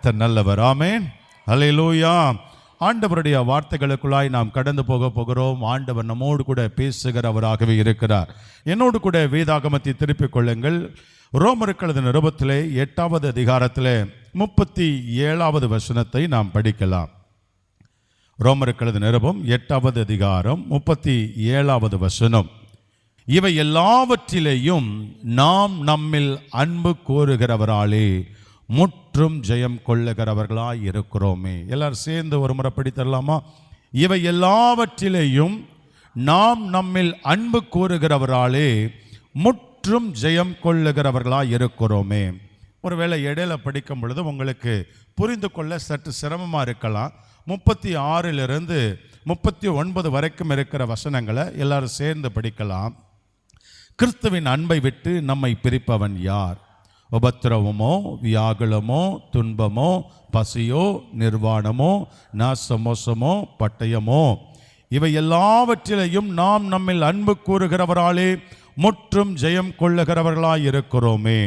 கர்த்தர் நல்லவர். ஆமென். அல்லேலூயா. ஆண்டவருடைய வார்த்தைகளுக்குள்ளாய் நாம் கடந்து போகிறோம். ஆண்டவர் நம்மோடு கூட பேசுகிறவராகவே இருக்கிறார். என்னோடு கூட வேதாகமத்தை திருப்பிக் கொள்ளுங்கள். ரோமருக்கு எழுதின நிருபத்திலே 8வது அதிகாரத்திலே 37வது வசனத்தை நாம் படிக்கலாம். ரோமருக்கு எழுதின நிருபம் 8வது அதிகாரம் 37வது வசனம். இவை எல்லாவற்றிலேயும் நாம் நம்மில் அன்பு கூறுகிறவராலே முற்றும் ஜெயம் கொள்ளுகிறவர்களாய் இருக்கிறோமே. எல்லாரும் சேர்ந்து ஒரு முறை படித்தரலாமா? இவை எல்லாவற்றிலேயும் நாம் நம்மில் அன்பு கூறுகிறவராலே முற்றும் ஜெயம் கொள்ளுகிறவர்களாய் இருக்கிறோமே. ஒருவேளை இடையில படிக்கும் பொழுது உங்களுக்கு புரிந்து கொள்ள சற்று சிரமமாக இருக்கலாம். 36லிருந்து 39 வரைக்கும் இருக்கிற வசனங்களை எல்லாரும் சேர்ந்து படிக்கலாம். கிறிஸ்துவின் அன்பை விட்டு நம்மை பிரிப்பவன் யார்? உபத்திரவமோ, வியாகுலமோ, துன்பமோ, பசியோ, நிர்வாணமோ, நாசமோசமோ, பட்டயமோ, இவை எல்லாவற்றிலையும் நாம் நம்மில் அன்பு கூறுகிறவராலே முற்றும் ஜெயம் கொள்ளுகிறவர்களாய் இருக்கிறோமே.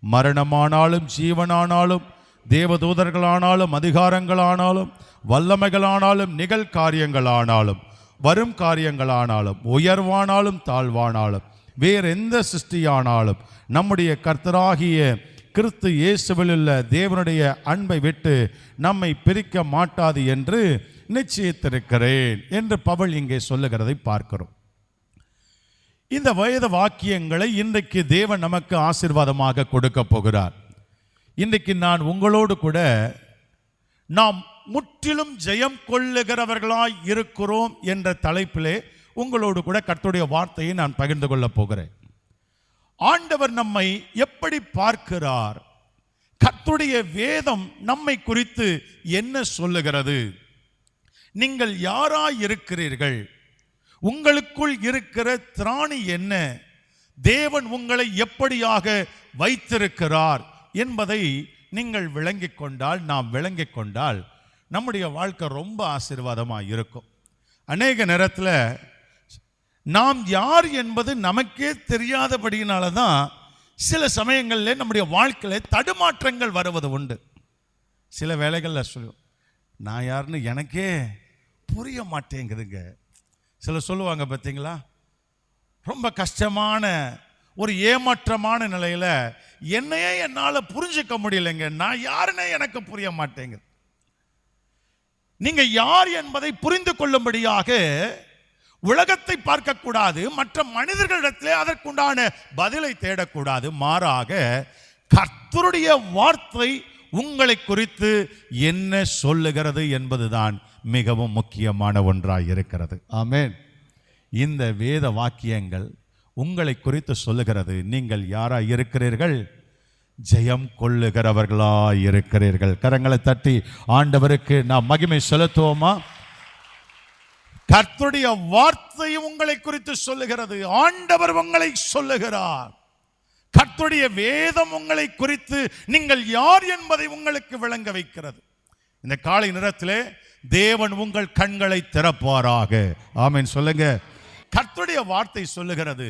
மரணமானாலும் ஜீவனானாலும் தேவதூதர்களானாலும் அதிகாரங்களானாலும் வல்லமைகளானாலும் நிகழ்காரியங்களானாலும் வரும் காரியங்களானாலும் உயர்வானாலும் தாழ்வானாலும் வேறு எந்த சிருஷ்டியானாலும் நம்முடைய கர்த்தராகிய கிறிஸ்து இயேசுவில் உள்ள தேவனுடைய அன்பை விட்டு நம்மை பிரிக்க மாட்டாது என்று நிச்சயித்திருக்கிறேன் என்று பவுல் இங்கே சொல்லுகிறதை பார்க்கிறோம். இந்த வேத வாக்கியங்களை இன்றைக்கு தேவன் நமக்கு ஆசீர்வாதமாக கொடுக்க போகிறார். இன்றைக்கு நான் உங்களோடு கூட நாம் முற்றிலும் ஜெயம் கொள்ளுகிறவர்களாய் இருக்கிறோம் என்ற தலைப்பிலே உங்களோடு கூட கர்த்தருடைய வார்த்தையை நான் பகிர்ந்து கொள்ளப் போகிறேன். ஆண்டவர் நம்மை எப்படி பார்க்கிறார்? கர்த்தருடைய வேதம் நம்மை குறித்து என்ன சொல்லுகிறது? நீங்கள் யாராய் இருக்கிறீர்கள்? உங்களுக்குள் இருக்கிற திராணி என்ன? தேவன் உங்களை எப்படியாக வைத்திருக்கிறார் என்பதை நீங்கள் விளங்கிக் கொண்டால், நாம் விளங்கிக் கொண்டால் நம்முடைய வாழ்க்கை ரொம்ப ஆசீர்வாதமாக இருக்கும். அநேக நேரத்தில் நாம் யார் என்பது நமக்கே தெரியாதபடியினால தான் சில சமயங்களில் நம்முடைய வாழ்க்கையில் தடுமாற்றங்கள் வருவது உண்டு. சில வேளைகளில் சொல்லுவோம், நான் யாருன்னு எனக்கே புரிய மாட்டேங்குதுங்க. சிலர் சொல்லுவாங்க பார்த்தீங்களா, ரொம்ப கஷ்டமான ஒரு ஏமாற்றமான நிலையில் என்னையே என்னால் புரிஞ்சிக்க முடியலைங்க, நான் யாருன்னே எனக்கு புரிய மாட்டேங்குது. நீங்க யார் என்பதை புரிந்து கொள்ளும்படியாக உலகத்தை பார்க்கக்கூடாது, மற்ற மனிதர்களிடத்திலே அதற்குண்டான பதிலை தேடக்கூடாது. மாறாக கர்த்தருடைய வார்த்தை உங்களை குறித்து என்ன சொல்லுகிறது என்பதுதான் மிகவும் முக்கியமான ஒன்றாய் இருக்கிறது. ஆமென். இந்த வேத வாக்கியங்கள் உங்களை குறித்து சொல்லுகிறது. நீங்கள் யாராய் இருக்கிறீர்கள்? ஜெயம் கொள்ளுகிறவர்களாய் இருக்கிறீர்கள். கரங்களை தட்டி ஆண்டவருக்கு நாம் மகிமை செலுத்துவோமா? கர்த்தருடைய வார்த்தை உங்களை குறித்து சொல்லுகிறது. ஆண்டவர் உங்களை சொல்லுகிறார். கர்த்தருடைய வேதம் உங்களை குறித்து நீங்கள் யார் என்பதை உங்களுக்கு விளங்க வைக்கிறது. இந்த காலை நேரத்திலே தேவன் உங்கள் கண்களை திறப்பாராக. ஆமென் சொல்லுங்க. கர்த்தருடைய வார்த்தை சொல்லுகிறது,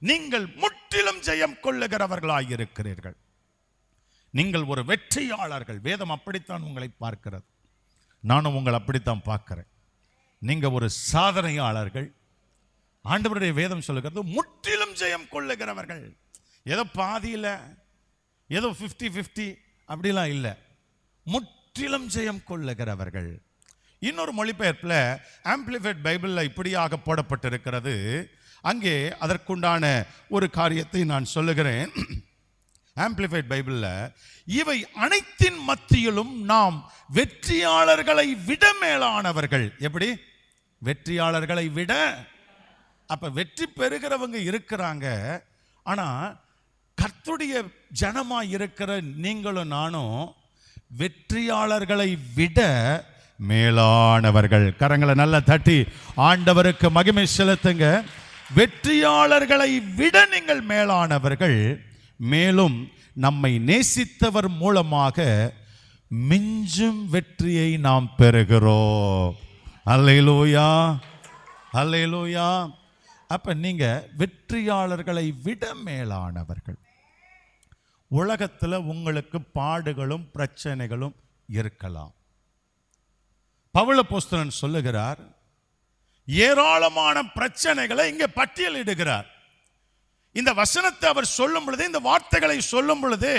நீங்கள் முற்றிலும் ஜெயம் கொள்ளுகிறவர்களாய் இருக்கிறீர்கள். நீங்கள் ஒரு வெற்றியாளர்கள். வேதம் அப்படித்தான் உங்களை பார்க்கிறது. நானும் உங்களை அப்படித்தான் பார்க்கிறேன். நீங்க ஒரு சாதனையாளர்கள். ஆண்டவருடைய வேதம் சொல்லுகிறது முற்றிலும் ஜெயம் கொள்ளுகிறவர்கள். ஏதோ பாதியில், ஏதோ 50-50 அப்படிலாம் இல்லை, முற்றிலும் ஜெயம் கொள்ளுகிறவர்கள். இன்னொரு மொழிபெயர்ப்பில் ஆம்பிளிஃபைட் பைபிளில் இப்படியாக போடப்பட்டிருக்கிறது. அங்கே அதற்குண்டான ஒரு காரியத்தை நான் சொல்லுகிறேன். ஆம்பிளிஃபைட் பைபிளில், இவை அனைத்தின் மத்தியிலும் நாம் வெற்றியாளர்களை விட மேலானவர்கள். எப்படி? வெற்றியாளர்களை விட. அப்ப வெற்றி பெறுகிறவங்க இருக்கிறாங்க. ஆனா கர்த்தருடைய ஜனமா இருக்கிற நீங்களும் நானும் வெற்றியாளர்களை விட மேலானவர்கள். கரங்களை நல்லா தட்டி ஆண்டவருக்கு மகிமை செலுத்துங்க. வெற்றியாளர்களை விட நீங்கள் மேலானவர்கள். மேலும் நம்மை நேசித்தவர் மூலமாக மிஞ்சும் வெற்றியை நாம் பெறுகிறோம். அல்லேலூயா, அல்லேலூயா. அப்ப நீங்க வெற்றியாளர்களை விட மேலானவர்கள். உலகத்தில் உங்களுக்கு பாடுகளும் பிரச்சனைகளும் இருக்கலாம். பவுல் அப்போஸ்தலன் சொல்லுகிறார், ஏராளமான பிரச்சனைகளை இங்கே பட்டியலிடுகிறார். இந்த வசனத்தை அவர் சொல்லும் பொழுது, இந்த வார்த்தைகளை சொல்லும் பொழுது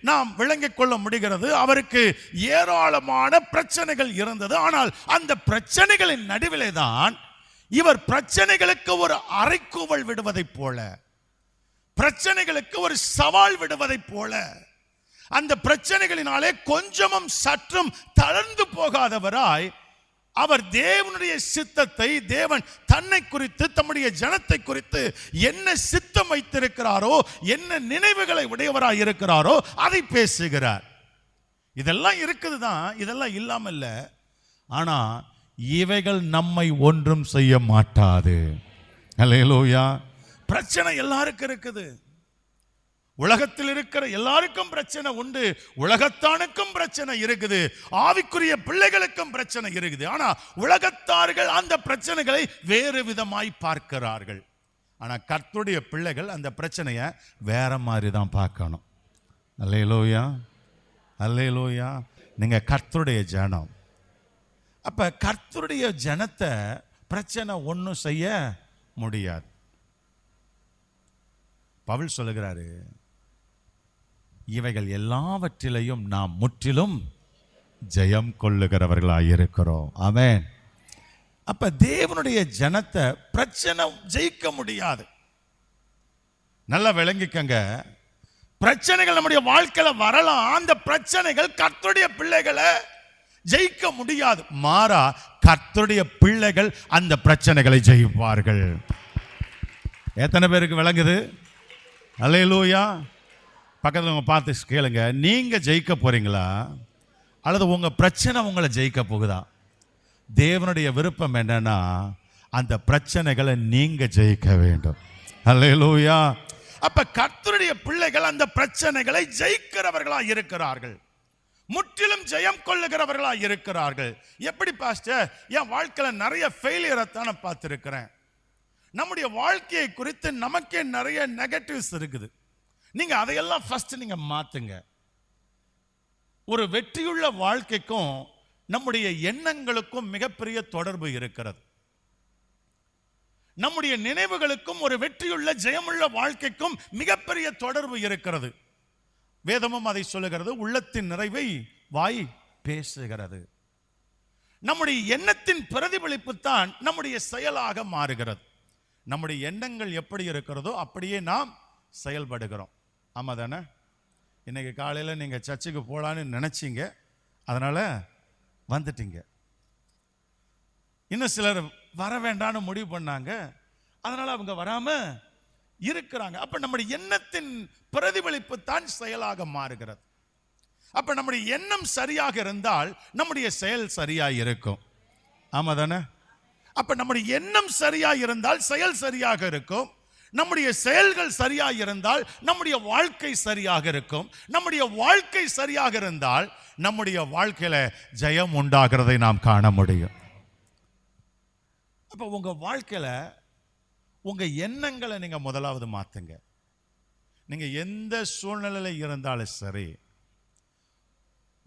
நாம் விளங்கிக் கொள்ள முடிகிறது, அவருக்கு ஏராளமான பிரச்சனைகள் இருந்தது. ஆனால் அந்த பிரச்சனைகளின் நடுவிலே தான் இவர் பிரச்சனைகளுக்கு ஒரு அறைக்கூவல் விடுவதைப் போல, பிரச்சனைகளுக்கு ஒரு சவால் விடுவதைப் போல, அந்த பிரச்சனைகளினாலே கொஞ்சமும் சற்றும் தளர்ந்து போகாதவராய் அவர் தேவனுடைய சித்தத்தை, தேவன் தன்னை குறித்து, தம்முடைய ஜனத்தை குறித்து என்ன சித்தம் வைத்திருக்கிறாரோ, என்ன நினைவுகளை உடையவராய் இருக்கிறாரோ அதை பேசுகிறார். இதெல்லாம் இருக்குதுதான், இதெல்லாம் இல்லாம இல்ல. ஆனா இவைகள் நம்மை ஒன்றும் செய்ய மாட்டாது. அல்லேலூயா. பிரச்சனை எல்லாருக்கும் இருக்குது. உலகத்தில் இருக்கிற எல்லாருக்கும் பிரச்சனை உண்டு. உலகத்தானுக்கும் பிரச்சனை இருக்குது, ஆவிக்குரிய பிள்ளைகளுக்கும் பிரச்சனை இருக்குது. ஆனா உலகத்தார்கள் அந்த பிரச்சனைகளை வேறு விதமாய் பார்க்கிறார்கள். ஆனா கர்த்தருடைய பிள்ளைகள் அந்த பிரச்சனையை வேற மாதிரி தான் பார்க்கணும். அல்லேலூயா, அல்லேலூயா. நீங்க கர்த்தருடைய ஜனம். அப்ப கர்த்தருடைய ஜனத்தை பிரச்சனை ஒன்றும் செய்ய முடியாது. பவுல் சொல்லுகிறாரு, இவைகள் எல்லாவற்றிலையும் நாம் முற்றிலும் ஜெயம் கொள்ளுகிறவர்களாயிருக்கிறோம். ஆமென். அப்ப தேவனுடைய ஜனத்தை பிரச்சனை ஜெயிக்க முடியாது. நல்லா விளங்கிக்கங்க. பிரச்சனைகள் நம்முடைய வாழ்க்கையில வரலாம், அந்த பிரச்சனைகள் கர்த்தருடைய பிள்ளைகளை ஜெயிக்க முடியாது. மாறா கர்த்தருடைய பிள்ளைகள் அந்த பிரச்சனைகளை ஜெயிப்பார்கள். எத்தனை பேருக்கு விளங்குது? அல்லேலூயா. பக்கத்தில் உங்க பார்த்து கேளுங்க, நீங்க ஜெயிக்க போறீங்களா அல்லது உங்க பிரச்சனை உங்களை ஜெயிக்க போகுதா? தேவனுடைய விருப்பம் என்னன்னா அந்த பிரச்சனைகளை நீங்க ஜெயிக்க வேண்டும். அல்லேலூயா. அப்ப கர்த்தருடைய பிள்ளைகள் அந்த பிரச்சனைகளை ஜெயிக்கிறவர்களா இருக்கிறார்கள், முற்றிலும் ஜெயம் கொள்ளுகிறவர்களா இருக்கிறார்கள். எப்படி பாஸ்டர்? என் வாழ்க்கையில நிறைய ஃபெயிலியரை தானே பார்த்திருக்கிறேன். நம்முடைய வாழ்க்கையை குறித்து நமக்கே நிறைய நெகட்டிவ்ஸ் இருக்குது. நீங்க அதையெல்லாம் ஃபர்ஸ்ட் நீங்க மாத்துங்க. ஒரு வெற்றியுள்ள வாழ்க்கைக்கும் நம்முடைய எண்ணங்களுக்கும் மிகப்பெரிய தொடர்பு இருக்கிறது. நம்முடைய நினைவுகளுக்கும் ஒரு வெற்றியுள்ள ஜெயமுள்ள வாழ்க்கைக்கும் மிகப்பெரிய தொடர்பு இருக்கிறது. வேதமும் அதை சொல்லுகிறது, உள்ளத்தின் நிறைவை வாய் பேசுகிறது. நம்முடைய எண்ணத்தின் பிரதிபலிப்பு தான் நம்முடைய செயலாக மாறுகிறது. நம்முடைய எண்ணங்கள் எப்படி இருக்கிறதோ அப்படியே நாம் செயல்படுகிறோம். ஆமா தானே? இன்னைக்கு காலையில் நீங்க சர்ச்சுக்கு போலான்னு நினைச்சீங்க, அதனால வந்துட்டீங்க. இன்னும் சிலர் வர வேண்டான்னு முடிவு பண்ணாங்க, அதனால அவங்க வராம இருக்கிறாங்க. அப்ப நம்முடைய எண்ணத்தின் பிரதிபலிப்பு தான் செயலாக மாறுகிறது. அப்ப நம்முடைய எண்ணம் சரியாக இருந்தால் நம்முடைய செயல் சரியாக இருக்கும். ஆமா தானே? அப்ப நம்முடைய எண்ணம் சரியாக இருந்தால் செயல் சரியாக இருக்கும். நம்முடைய செயல்கள் சரியாக இருந்தால் நம்முடைய வாழ்க்கை சரியாக இருக்கும். நம்முடைய வாழ்க்கை சரியாக இருந்தால் நம்முடைய வாழ்க்கையில ஜெயம் உண்டாகிறதை நாம் காண முடியும். அப்ப உங்க வாழ்க்கையில உங்க எண்ணங்களை நீங்க முதலாவது மாத்துங்க. நீங்க எந்த சூழ்நிலையில இருந்தாலும் சரி,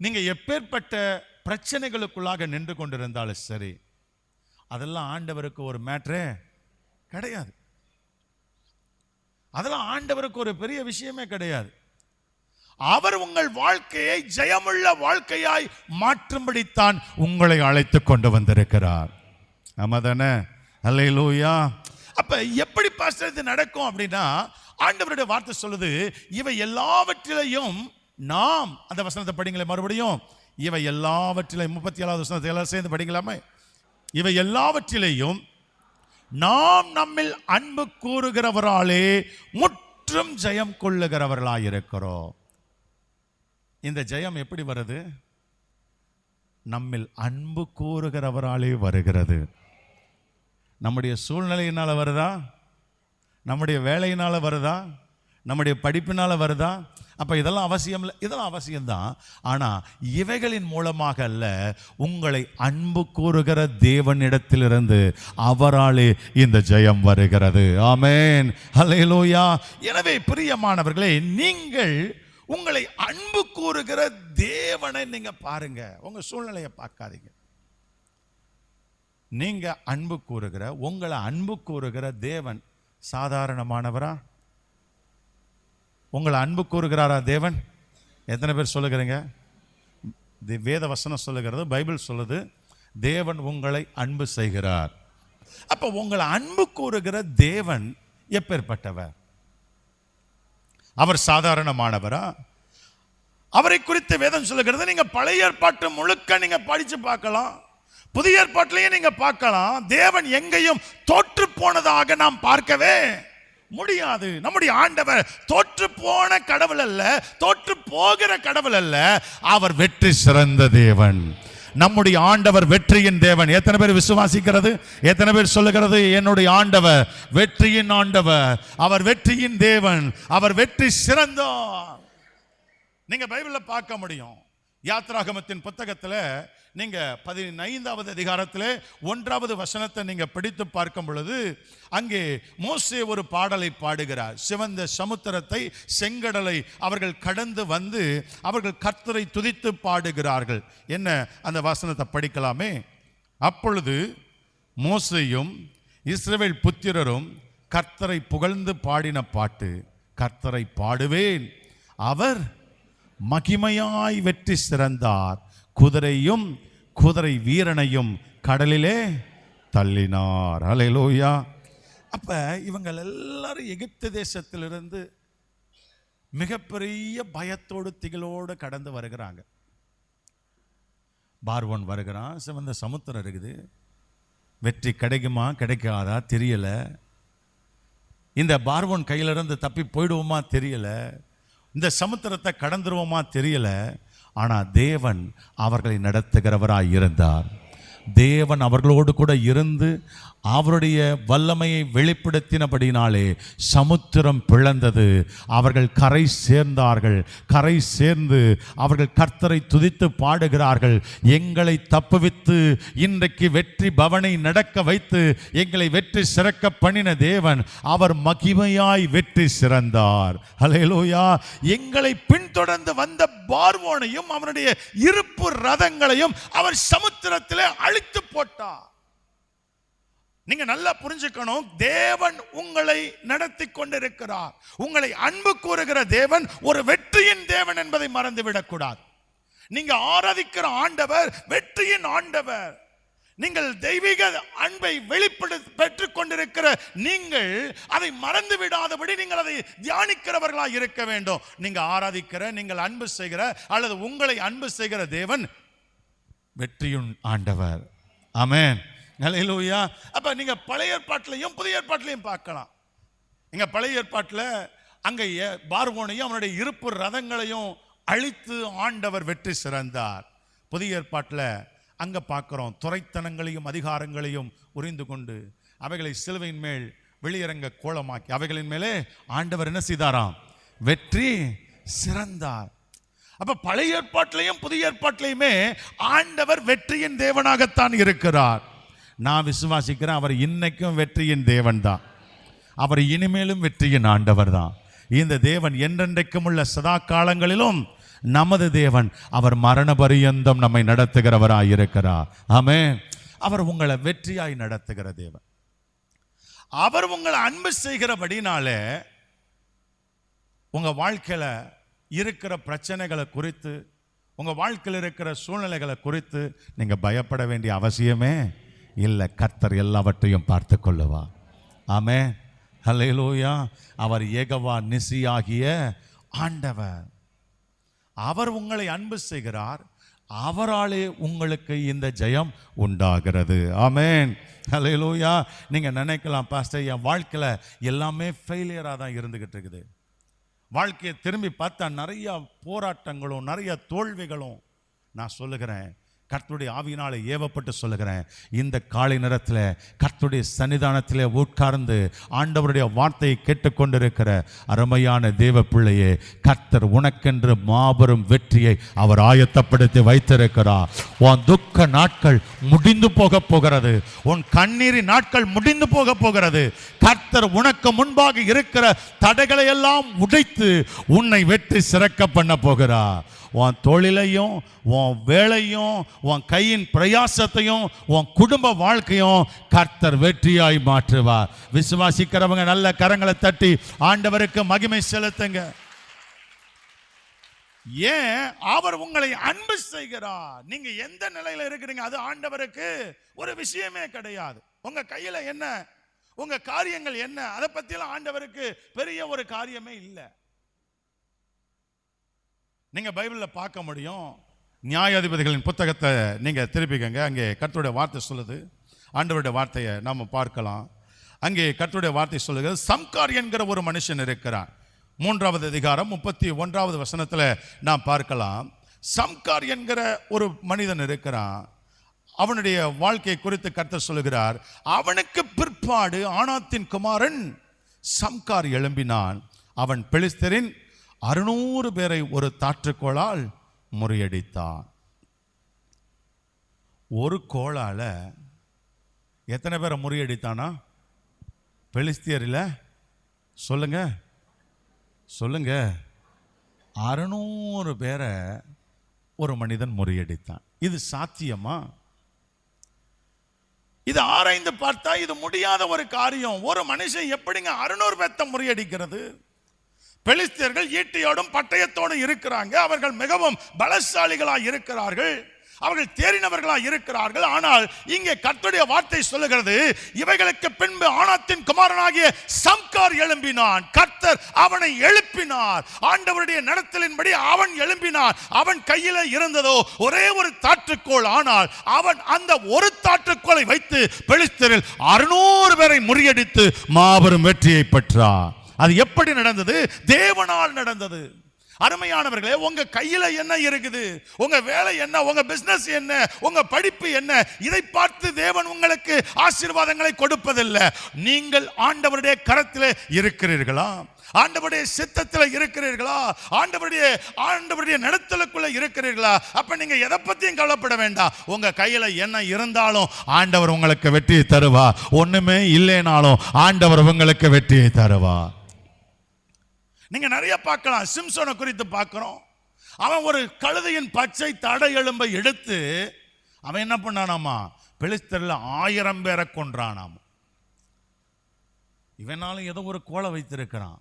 நீங்க எப்பேற்பட்ட பிரச்சனைகளுக்குள்ளாக நின்று கொண்டிருந்தாலும் சரி, அதெல்லாம் ஆண்டவருக்கு ஒரு மேட்டரே கிடையாது. அதெல்லாம் ஆண்டவருக்கு ஒரு பெரிய விஷயமே கிடையாது. அவர் உங்கள் வாழ்க்கையை ஜெயமுள்ள வாழ்க்கையாய் மாற்றும்படித்தான் உங்களை அழைத்து கொண்டு வந்திருக்கிறார். ஆமாதானே? அல்லேலூயா. அப்ப எப்படி பாஸ்டர் இது நடக்கும் அப்படின்னா, ஆண்டவருடைய வார்த்தை சொல்லுது, இவை எல்லாவற்றிலையும் நாம், அந்த வசனத்தை படிங்களே மறுபடியும், இவை எல்லாவற்றிலையும் 37வது வசனத்தை எல்லாரும் சேர்ந்து படிக்கலாமே. இவை எல்லாவற்றிலையும் நாம் நம்மில் அன்பு கூறுகிறவராலே முற்றும் ஜெயம் கொள்ளுகிறவர்களாயிருக்கிறோம். இந்த ஜெயம் எப்படி வருது? நம்மில் அன்பு கூறுகிறவராலே வருகிறது. நம்முடைய சூழ்நிலையினால வருதா? நம்முடைய வேலையினால வருதா? நம்முடைய படிப்பினால வருதா? அப்ப இதெல்லாம் அவசியம் இல்லை, இதெல்லாம் அவசியம்தான். ஆனா இவைகளின் மூலமாக அல்ல, உங்களை அன்பு கூறுகிற தேவனிடத்திலிருந்து அவராலே இந்த ஜெயம் வருகிறது. ஆமென், அல்லேலூயா. எனவே பிரியமானவர்களே, நீங்கள் உங்களை அன்பு கூறுகிற தேவனை நீங்க பாருங்க, உங்க சூழ்நிலையை பார்க்காதீங்க. நீங்க அன்பு கூறுகிற, உங்களை அன்பு கூறுகிற தேவன் சாதாரணமானவரா? உங்களை அன்பு கூறுகிறாரா தேவன்? எத்தனை பேர் சொல்லுகிறீங்க? வேத வசனம் சொல்லுகிறது, பைபிள் சொல்லுது, தேவன் உங்களை அன்பு செய்கிறார். அப்ப உங்களை அன்பு கூறுகிற தேவன் எப்பேற்பட்டவர்? அவர் சாதாரணமானவரா? அவரை குறித்து வேதம் சொல்லுகிறது, நீங்க பழைய ஏற்பாட்டு முழுக்க நீங்க படிச்சு பார்க்கலாம், புதிய ஏற்பாட்டிலேயே நீங்க பார்க்கலாம். தேவன் எங்கேயும் தோற்று போனதாக நாம் பார்க்கவே முடியாது. நம்முடைய ஆண்டவர் தோற்று போன கடவுள் அல்ல, தோற்று போகிற கடவுள் அல்ல, அவர் வெற்றி சிறந்த தேவன். நம்முடைய ஆண்டவர் வெற்றியின் தேவன். எத்தனை பேர் விசுவாசிக்கிறது? எத்தனை பேர் சொல்லுகிறது, என்னுடைய ஆண்டவர் வெற்றியின் ஆண்டவர், அவர் வெற்றியின் தேவன், அவர் வெற்றி சிறந்தார்? நீங்க பைபிள்ல பார்க்க முடியும். யாத்ராகமத்தின் புத்தகத்தில் நீங்க 15வது அதிகாரத்தில் 1வது வசனத்தை நீங்க பிடித்து பார்க்கும் பொழுது, அங்கே மோசே ஒரு பாடலை பாடுகிறார். சிவந்த சமுத்திரத்தை, செங்கடலை அவர்கள் கடந்து வந்து அவர்கள் கர்த்தரை துதித்து பாடுகிறார்கள். என்ன, அந்த வசனத்தை படிக்கலாமே. அப்பொழுது மோசேயும் இஸ்ரவேல் புத்திரரும் கர்த்தரை புகழ்ந்து பாடின பாட்டு, கர்த்தரை பாடுவேன், அவர் மகிமையாய் வெற்றி சிறந்தார், குதிரையும் குதிரை வீரனையும் கடலிலே தள்ளினார். ஹல்லேலூயா. அப்ப இவங்க எல்லாரும் எகிப்து தேசத்திலிருந்து மிகப்பெரிய பயத்தோடு திகிலோடு கடந்து வருகிறாங்க. பார்வோன் வருகிறான், சிவந்த சமுத்திரம் இருக்குது, வெற்றி கிடைக்குமா கிடைக்காதா தெரியல, இந்த பார்வோன் கையிலிருந்து தப்பி போயிடுவோமா தெரியல, இந்த சமுத்திரத்தை கடந்துருவோமா தெரியல. ஆனால் தேவன் அவர்களை நடத்துகிறவராய் இருந்தார். தேவன் அவர்களோடு கூட இருந்து அவருடைய வல்லமையை வெளிப்படுத்தினபடினாலே சமுத்திரம் பிளந்தது. அவர்கள் கரை சேர்ந்தார்கள். கரை சேர்ந்து அவர்கள் கர்த்தரை துதித்து பாடுகிறார்கள். எங்களை தப்புவித்து இன்றைக்கு வெற்றி பவனை நடக்க வைத்து எங்களை வெற்றி சிறக்க பண்ணின தேவன், அவர் மகிமையாய் வெற்றி சிறந்தார். ஹல்லேலூயா. எங்களை பின்தொடர்ந்து வந்த பார்வோனையும் அவனுடைய இருப்பு ரதங்களையும் அவர் சமுத்திரத்திலே அழித்து போட்டார். நீங்க நல்லா புரிஞ்சுக்கணும், தேவன் உங்களை நடத்தி கொண்டிருக்கிறார். உங்களை அன்பு கூறுகிற தேவன் ஒரு வெற்றியின் தேவன் என்பதை மறந்துவிடக் கூடாது. நீங்க ஆராதிக்கிற ஆண்டவர் வெற்றியின் ஆண்டவர். நீங்கள் தெய்வீக அன்பை பெற்றுக் கொண்டிருக்கிற நீங்கள் அதை மறந்து விடாதபடி நீங்கள் அதை தியானிக்கிறவர்களாக இருக்க வேண்டும். நீங்க ஆராதிக்கிற, நீங்கள் அன்பு செய்கிற அல்லது உங்களை அன்பு செய்கிற தேவன் வெற்றியின் ஆண்டவர். ஆமென். ஹல்லேலூயா. அப்ப நீங்க பழைய ஏற்பாட்டிலையும் புதிய ஏற்பாட்டிலையும் பார்க்கலாம். நீங்க பழைய ஏற்பாட்டில் அங்க பார்வோனையும் அவனுடைய இருப்பு ரதங்களையும் அழித்து ஆண்டவர் வெற்றி சிறந்தார். புதிய ஏற்பாட்டில் அங்க பார்க்கிறோம், துரைத்தனங்களையும் அதிகாரங்களையும் உரிந்து கொண்டு அவைகளை சிலுவையின் மேல் வெளியரங்க கோலமாக்கி அவைகளின் மேலே ஆண்டவர் என்ன செய்தாராம்? வெற்றி சிறந்தார். அப்ப பழைய ஏற்பாட்டிலையும் புதிய ஏற்பாட்டிலையுமே ஆண்டவர் வெற்றியின் தேவனாகத்தான் இருக்கிறார். நான் விசுவாசிக்கிறேன், அவர் இன்னைக்கும் வெற்றியின் தேவன் தான். அவர் இனிமேலும் வெற்றியின் ஆண்டவர் தான். இந்த தேவன் என்றென்றைக்கும் உள்ள சதா காலங்களிலும் நமது தேவன். அவர் மரண பரியந்தம் நம்மை நடத்துகிறவராய் இருக்கிறார். ஆமென். அவர் உங்களை வெற்றியாய் நடத்துகிற தேவன். அவர் உங்களை அன்பு செய்கிறபடினாலே உங்க வாழ்க்கையில இருக்கிற பிரச்சனைகளை குறித்து, உங்க வாழ்க்கையில் இருக்கிற சூழ்நிலைகளை குறித்து நீங்க பயப்பட வேண்டிய அவசியமே இல்லை. கர்த்தர் எல்லாவற்றையும் பார்த்து கொள்ளுவார். ஆமென். ஹல்லேலூயா. அவர் யெகோவா நிசி ஆகிய ஆண்டவர். அவர் உங்களை அன்பு செய்கிறார். அவராலே உங்களுக்கு இந்த ஜெயம் உண்டாகிறது. ஆமென். ஹல்லேலூயா. நீங்க நினைக்கலாம், பாஸ்டர் என் வாழ்க்கையில எல்லாமே ஃபெயிலியராக தான் இருந்துகிட்டு இருக்குது. வாழ்க்கையை திரும்பி பார்த்தா நிறைய போராட்டங்களும் நிறைய தோல்விகளும். நான் சொல்லுகிறேன், கர்த்தருடைய ஆவியினாலே ஏவப்பட்டு சொல்லுகிறேன், இந்த காலை நேரத்தில் கர்த்தருடைய சன்னிதானத்திலே உட்கார்ந்து ஆண்டவருடைய வார்த்தையை கேட்டுக்கொண்டிருக்கிற அருமையான தேவ பிள்ளையே, கர்த்தர் உனக்கென்று மாபெரும் வெற்றியை அவர் ஆயத்தப்படுத்தி வைத்திருக்கிறார். உன் துக்க நாட்கள் முடிந்து போக போகிறது, உன் கண்ணீரின் நாட்கள் முடிந்து போக போகிறது. கர்த்தர் உனக்கு முன்பாக இருக்கிற தடைகளை எல்லாம் உடைத்து உன்னை வெற்றி சிறக்க பண்ண போகிறார். உன் தொழிலையும் உன் வேலையும் உன் கையின் பிரயாசத்தையும் உன் குடும்ப வாழ்க்கையும் கர்த்தர் வெற்றியாய் மாற்றுவார். விசுவாசிக்கிறவங்க நல்ல கரங்களை தட்டி ஆண்டவருக்கு மகிமை செலுத்துங்க. ஏன்? அவர் உங்களை அன்பு செய்கிறார். நீங்க எந்த நிலையில இருக்கிறீங்க அது ஆண்டவருக்கு ஒரு விஷயமே கிடையாது. உங்க கையில என்ன, உங்க காரியங்கள் என்ன, அதை பத்தியெல்லாம் ஆண்டவருக்கு பெரிய ஒரு காரியமே இல்லை. நீங்க பைபிள்ல பார்க்க முடியும். நியாயாதிபதிகளின் புத்தகத்தை நீங்க திருப்பிக்கங்க. அங்கே கர்த்தருடைய வார்த்தை சொல்லுது, ஆண்டவருடைய வார்த்தையை நாம பார்க்கலாம். அங்கே கர்த்தருடைய வார்த்தை சொல்லுகிறது, சம்கார் என்கிற ஒரு மனுஷன் இருக்கிறான். 3வது அதிகாரம் 31வது வசனத்துல நாம் பார்க்கலாம். சம்கார் என்கிற ஒரு மனிதன் இருக்கிறான். அவனுடைய வாழ்க்கையை குறித்து கர்த்தர் சொல்லுகிறார், அவனுக்கு பிற்பாடு ஆனாத்தின் குமாரன் சம்கார் எழும்பினான். அவன் பெலிஸ்தரின் 600 பேரை ஒரு தாற்றுக்கோளால் முறியடித்தான். ஒரு கோளால எத்தனை பேரை முறியடித்தானா? பெலிஸ்தியரில் சொல்லுங்க சொல்லுங்க 600 பேரை ஒரு மனிதன் முறியடித்தான். இது சாத்தியமா? இது ஆராய்ந்து பார்த்தா இது முடியாத ஒரு காரியம். ஒரு மனுஷன் எப்படிங்க 600 பேர்த்த முறியடிக்கிறது? பெலிஸ்தியர்கள் ஈட்டியோடும் பட்டயத்தோடும் இருக்கிறாங்க. அவர்கள் மிகவும் பலசாலிகளாக இருக்கிறார்கள், அவர்கள் தேறினவர்களாக இருக்கிறார்கள். ஆனால் இங்கே கர்த்தருடைய வார்த்தை சொல்லுகிறது, இவைகளுக்கு பின்பு ஆனாத்தின் குமாரனாகிய சம்கார் எழும்பினான். கர்த்தர் அவனை எழுப்பினார். ஆண்டவருடைய நடத்தலின்படி அவன் எழும்பினான். அவன் கையில இருந்ததோ ஒரே ஒரு தாற்றுக்கோள். ஆனால் அவன் அந்த ஒரு தாற்றுக்கோளை வைத்து பெலிஸ்தரில் 600 பேரை முறியடித்து மாபெரும் வெற்றியை பெற்றார். அது எப்படி நடந்தது? தேவனால் நடந்தது. அருமையானவர்களே, உங்க கையில என்ன இருக்குது, உங்க வேலை என்ன, உங்க பிசினஸ் என்ன, உங்க படிப்பு என்ன, இதை பார்த்து தேவன் உங்களுக்கு ஆசீர்வாதங்களை கொடுப்பதில்லை. நீங்கள் ஆண்டவருடைய கரத்தில் இருக்கிறீர்களா? ஆண்டவருடைய சித்தத்தில் இருக்கிறீர்களா? ஆண்டவருடைய நடத்தலுக்குள்ள இருக்கிறீர்களா? அப்ப நீங்க எதை பத்தியும் கவலைப்பட வேண்டாம். உங்க கையில என்ன இருந்தாலும் ஆண்டவர் உங்களுக்கு வெற்றியை தருவார். ஒண்ணுமே இல்லைனாலும் ஆண்டவர் உங்களுக்கு வெற்றியை தருவார். நீங்க நிறைய பார்க்கலாம். சிம்சோனை குறித்து பார்க்கிறோம். அவன் ஒரு கழுதையின் பச்சை தடை எலும்பை எடுத்து அவன் என்ன பண்ணானாமா? பெலிஸ்தரில் 1000 பேரை கொன்றானாமா. இவனாலும் ஏதோ ஒரு கோலை வைத்திருக்கிறான்.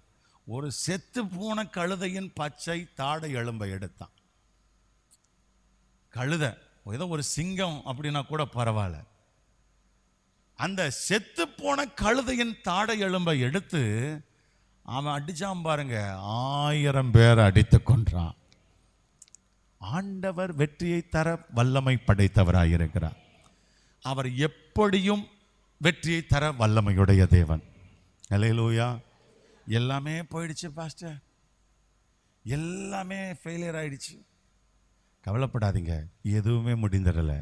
ஒரு செத்து போன கழுதையின் பச்சை தாடை எலும்பை எடுத்தான். கழுதை ஏதோ ஒரு சிங்கம் அப்படின்னா கூட பரவாயில்ல. அந்த செத்து போன கழுதையின் தாடை எலும்பை எடுத்து அவன் அடிச்சான் பாருங்க, 1000 பேரை அடித்து கொன்றான். ஆண்டவர் வெற்றியை தர வல்லமை படைத்தவராயிருக்கிறார். அவர் எப்படியும் வெற்றியை தர வல்லமையுடைய தேவன். அல்லேலூயா. எல்லாமே போயிடுச்சு பாஸ்டர், எல்லாமே ஃபெயிலியர் ஆயிடுச்சு. கவலைப்படாதீங்க, எதுவுமே முடிந்துடல.